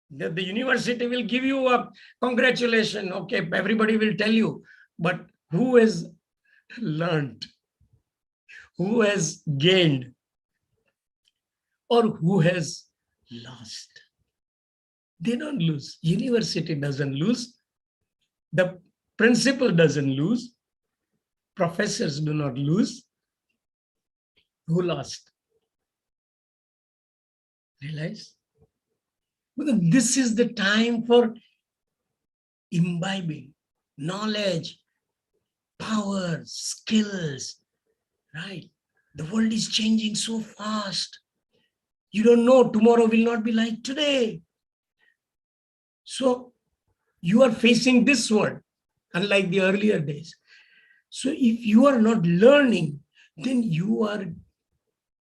The university will give you a congratulations. Okay, everybody will tell you. But who has learned? Who has gained? Or who has lost? They don't lose. University doesn't lose. The principal doesn't lose. Professors do not lose. Who lost? Realize? Because this is the time for imbibing knowledge, power, skills, right? The world is changing so fast. You don't know, tomorrow will not be like today. So you are facing this world, unlike the earlier days. So if you are not learning, then you are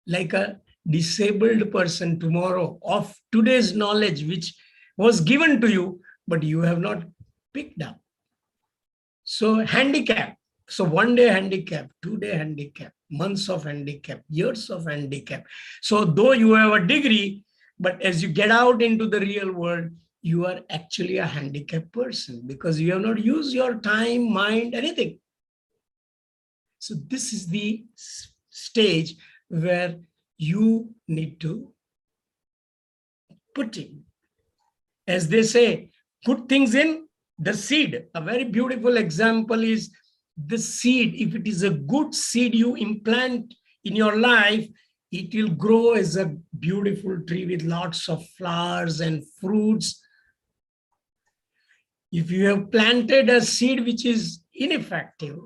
like a disabled person tomorrow of today's knowledge, which was given to you, but you have not picked up. So handicap. So 1 day handicap, 2 day handicap, months of handicap, years of handicap. So though you have a degree, but as you get out into the real world, you are actually a handicapped person because you have not used your time, mind, anything. So this is the stage where you need to put in. As they say, put things in the seed. A very beautiful example is the seed. If it is a good seed you implant in your life, it will grow as a beautiful tree with lots of flowers and fruits. If you have planted a seed which is ineffective,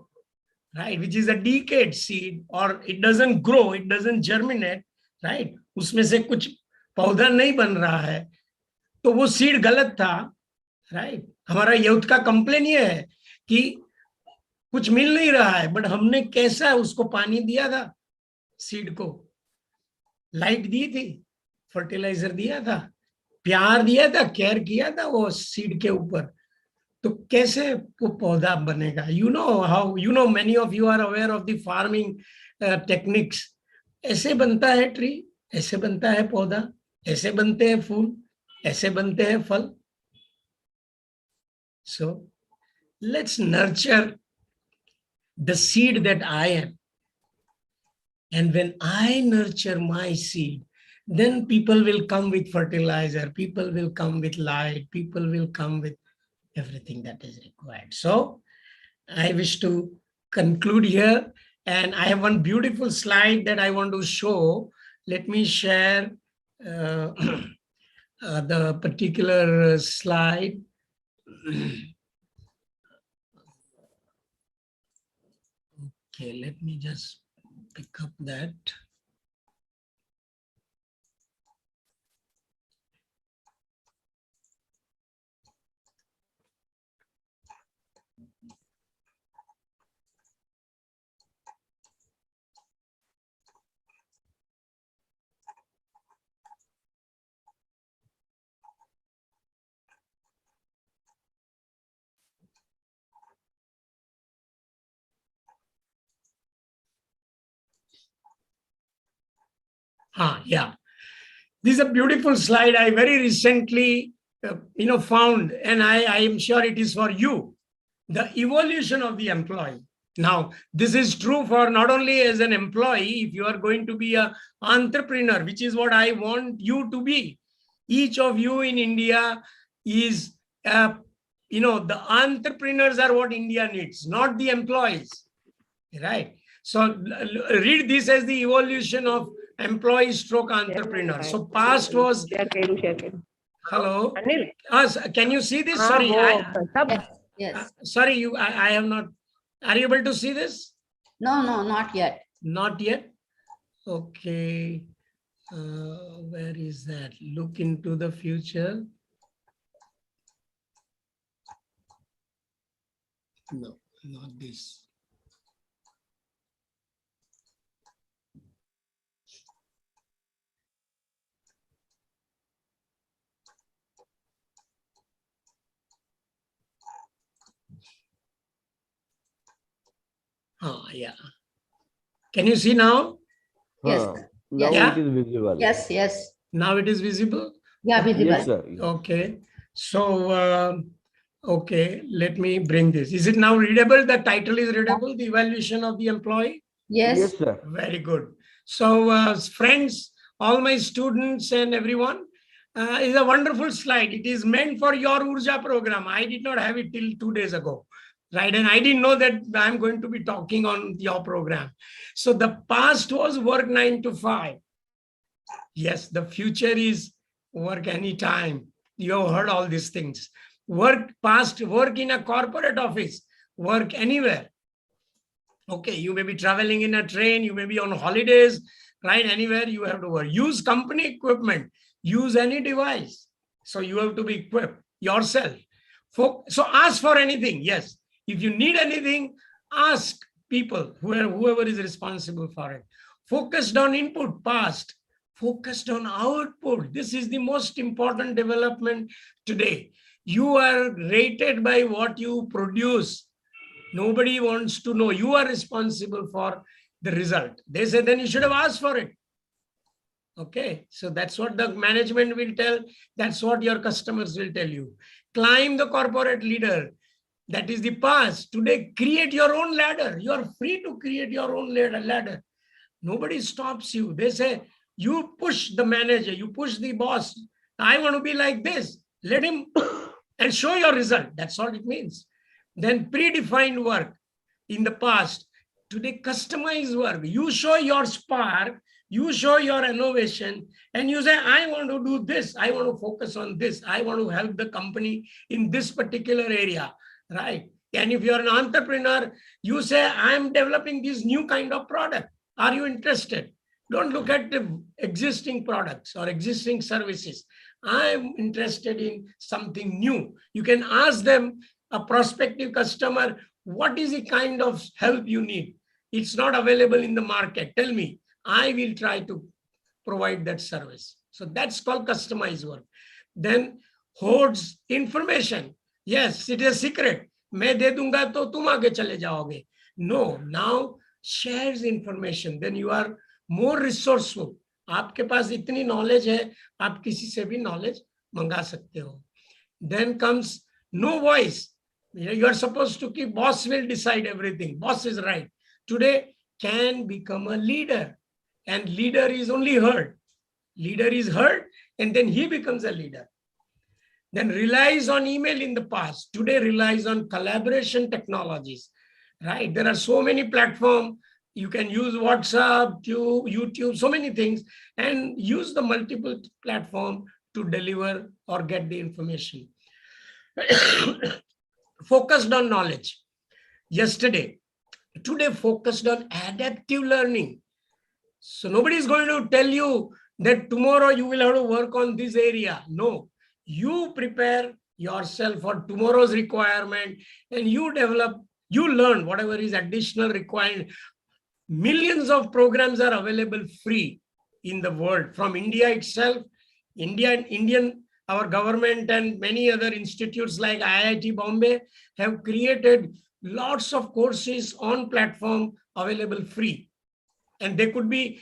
right, which is a decayed seed, or it doesn't grow, it doesn't germinate, right, उसमें से कुछ पौधा नहीं बन रहा है, तो वो सीड गलत था, राइट। हमारा यूथ का कंप्लेन ये है कि कुछ मिल नहीं रहा है, बट हमने कैसा उसको पानी दिया था, सीड को लाइट दी थी, फर्टिलाइजर दिया था, प्यार दिया था, केयर किया था वो सीड के ऊपर, तो कैसे वो पौधा बनेगा? You know how, you know many of you are aware of the farming techniques. ऐसे बनता है ट्री, ऐसे बनता है पौधा, ऐसे बनते हैं फूल, ऐसे बनते हैं फल। So let's nurture the seed that I am. And when I nurture my seed, then people will come with fertilizer, people will come with light, people will come with everything that is required. So I wish to conclude here. And I have one beautiful slide that I want to show. Let me share the particular slide. Okay, let me just pick up that. Yeah. This is a beautiful slide I very recently, found, and I am sure it is for you. The evolution of the employee. Now, this is true for not only as an employee, if you are going to be an entrepreneur, which is what I want you to be. Each of you in India is, the entrepreneurs are what India needs, not the employees, right? So read this as the evolution of employee stroke entrepreneur. So past was, hello, can you see this? Sorry, Yes. sorry, I have not. Are you able to see this? No, not yet. Not yet. Okay. Where is that? Look into the future. No, not this. Yeah. Can you see now? Yes. Now Yeah. it is visible. Yes. Now it is visible? Yeah, visible. Yes, sir. Okay. So, okay, let me bring this. Is it now readable? The title is readable, the evaluation of the employee? Yes. Yes, sir. Very good. So, friends, all my students and everyone, is a wonderful slide. It is meant for your Urja program. I did not have it till 2 days ago, right? And I didn't know that I'm going to be talking on your program. So the past was work 9 to 5. Yes, the future is work anytime. You have heard all these things. Work past, work in a corporate office, work anywhere. Okay, you may be traveling in a train, you may be on holidays, right? Anywhere you have to work. Use company equipment, use any device. So you have to be equipped yourself. So ask for anything. Yes, if you need anything, ask people, whoever is responsible for it. Focused on input, past. Focused on output. This is the most important development today. You are rated by what you produce. Nobody wants to know. You are responsible for the result. They say, then you should have asked for it. Okay, so that's what the management will tell. That's what your customers will tell you. Climb the corporate leader. That is the past. Today, create your own ladder. You are free to create your own ladder. Nobody stops you. They say, you push the manager, you push the boss. I want to be like this. Let him and show your result. That's all it means. Then predefined work in the past. Today, customized work. You show your spark, you show your innovation, and you say, I want to do this. I want to focus on this. I want to help the company in this particular area, right? And if you're an entrepreneur, you say, I'm developing this new kind of product. Are you interested? Don't look at the existing products or existing services. I'm interested in something new. You can ask them, a prospective customer, what is the kind of help you need? It's not available in the market. Tell me, I will try to provide that service. So that's called customized work. Then hoards information. Yes, it is a secret. मैं दे दूंगा तो तुम आगे चले जाओगे. No, now shares information. Then you are more resourceful. आपके पास इतनी knowledge है, आप किसी से भी knowledge मंगा सकते हो. Then comes no voice. You are supposed to keep, boss will decide everything. Boss is right. Today can become a leader, and leader is only heard. Leader is heard, and then he becomes a leader. Then relies on email in the past. Today relies on collaboration technologies, right? There are so many platforms. You can use WhatsApp, YouTube, so many things, and use the multiple platform to deliver or get the information. Focused on knowledge. Yesterday, today focused on adaptive learning. So nobody is going to tell you that tomorrow you will have to work on this area. No, you prepare yourself for tomorrow's requirement and you develop, you learn whatever is additional required. Millions of programs are available free in the world from India itself. Our government and many other institutes like IIT Bombay have created lots of courses on platform available free. And they could be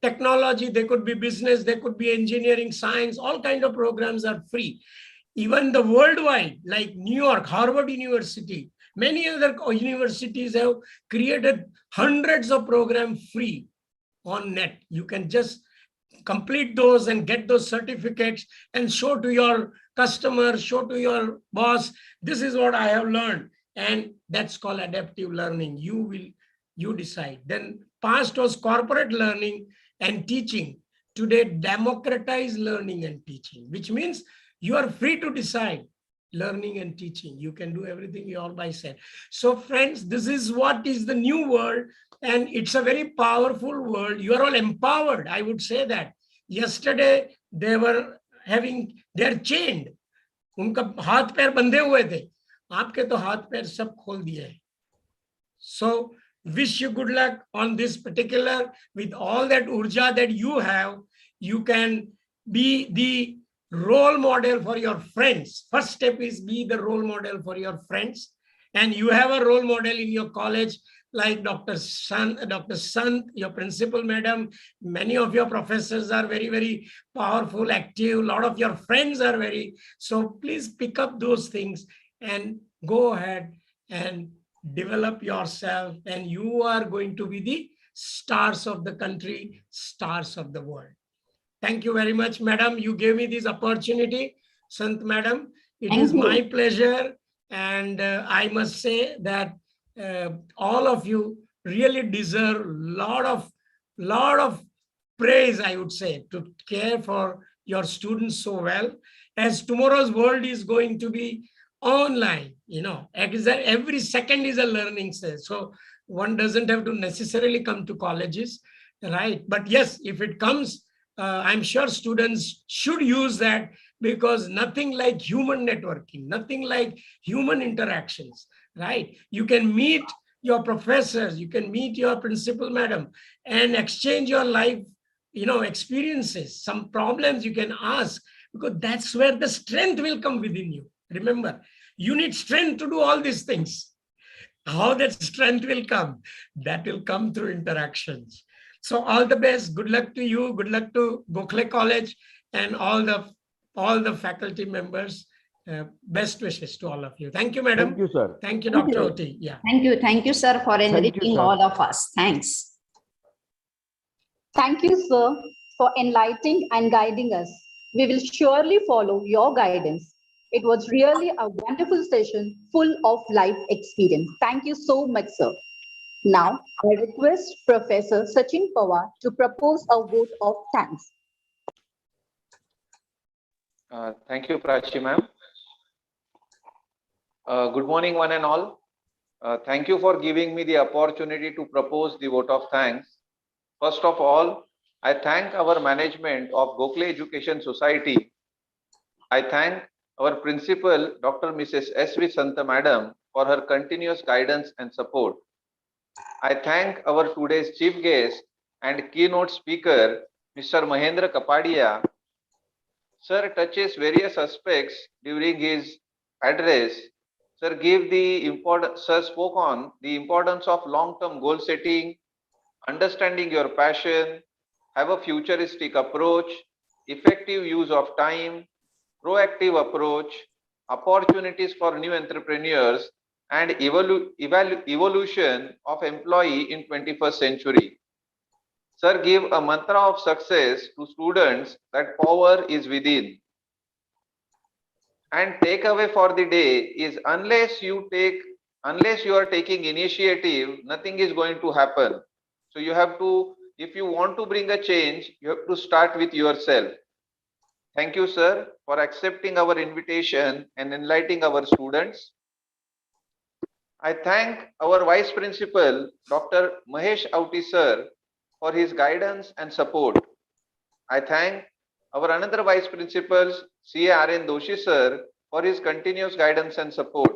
technology, they could be business, they could be engineering, science, all kinds of programs are free. Even the worldwide, like New York, Harvard University, many other universities have created hundreds of programs free on net. You can just complete those and get those certificates and show to your customer, show to your boss, this is what I have learned. And that's called adaptive learning. You decide. Then past was corporate learning and teaching. Today, democratized learning and teaching, which means you are free to decide learning and teaching. You can do everything you all by yourself. So friends, this is what is the new world, and it's a very powerful world. You are all empowered. I would say that. Yesterday, they are chained. उनका हाथ पैर बंधे हुए थे. आपके तो हाथ पैर सब खोल दिए हैं. So wish you good luck on this particular, with all that urja that you have. You can be the role model for your friends. First step is be the role model for your friends. And you have a role model in your college like Dr. Sant, your principal madam. Many of your professors are very, very powerful, active. A lot of your friends are very, so please pick up those things and go ahead and develop yourself, and you are going to be the stars of the country, stars of the world. Thank you very much, madam. You gave me this opportunity, Sant madam. It is my pleasure. And I must say that all of you really deserve lot of praise, I would say, to care for your students so well, as tomorrow's world is going to be online. Every second is a learning session. So one doesn't have to necessarily come to colleges, right? But yes, if it comes, I'm sure students should use that, because nothing like human networking, nothing like human interactions, right? You can meet your professors, you can meet your principal madam and exchange your life, experiences. Some problems you can ask, because that's where the strength will come within you. Remember, you need strength to do all these things. How that strength will come? That will come through interactions. So all the best. Good luck to you. Good luck to Gokhale College and all the faculty members. Best wishes to all of you. Thank you, madam. Thank you, sir. Thank you, Dr. Oti. Yeah. Thank you, sir, for enriching all of us. Thanks. Thank you, sir, for enlightening and guiding us. We will surely follow your guidance. It was really a wonderful session full of life experience. Thank you so much, sir. Now, I request Professor Sachin Pawar to propose a vote of thanks. Thank you, Prachi ma'am. Good morning, one and all. Thank you for giving me the opportunity to propose the vote of thanks. First of all, I thank our management of Gokhale Education Society. I thank our principal, Dr. Mrs. S.V. Santa Madam, for her continuous guidance and support. I thank our today's chief guest and keynote speaker, Mr. Mahendra Kapadia. Sir touches various aspects during his address. Sir Sir spoke on the importance of long-term goal setting, understanding your passion, have a futuristic approach, effective use of time, proactive approach, opportunities for new entrepreneurs, and evolution of employee in 21st century. Sir gave a mantra of success to students that power is within. And takeaway for the day is unless you are taking initiative, nothing is going to happen. So you have to, if you want to bring a change, you have to start with yourself. Thank you, sir, for accepting our invitation and enlightening our students. I thank our Vice Principal, Dr. Mahesh Auti, sir, for his guidance and support. I thank our another Vice Principals, C.A. R.N. Doshi, sir, for his continuous guidance and support.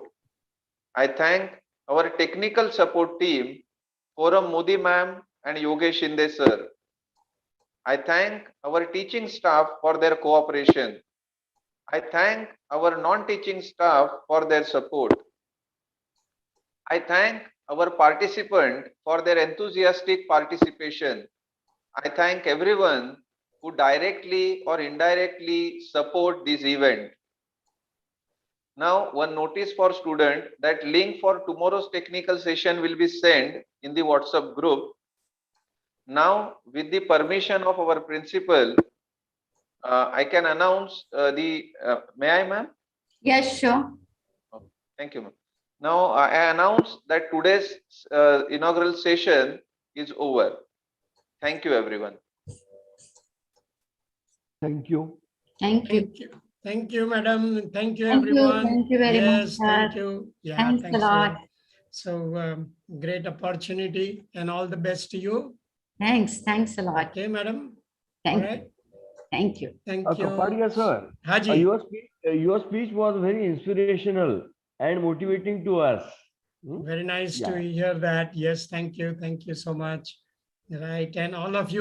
I thank our technical support team, Forum Modi ma'am and Yogesh Shinde, sir. I thank our teaching staff for their cooperation. I thank our non-teaching staff for their support. I thank our participant for their enthusiastic participation. I thank everyone who directly or indirectly support this event. Now, one notice for student that link for tomorrow's technical session will be sent in the WhatsApp group. Now, with the permission of our principal, I can announce may I, ma'am? Yes, sure. Thank you, ma'am. Now, I announce that today's inaugural session is over. Thank you, everyone. Thank you. Thank you. Thank you. Thank you, madam. Thank you, Thank you. everyone. Thank you very much, Yes, thank sir. you. Yeah, Thanks a thanks lot. So, great opportunity and all the best to you. Thanks a lot. Okay, madam. Thank All right. you. Thank you. Thank you. Kapadia sir, Haji. your speech was very inspirational and motivating to us. Very nice to Yeah. hear that. Yes, thank you. Thank you so much. Right. And all of you.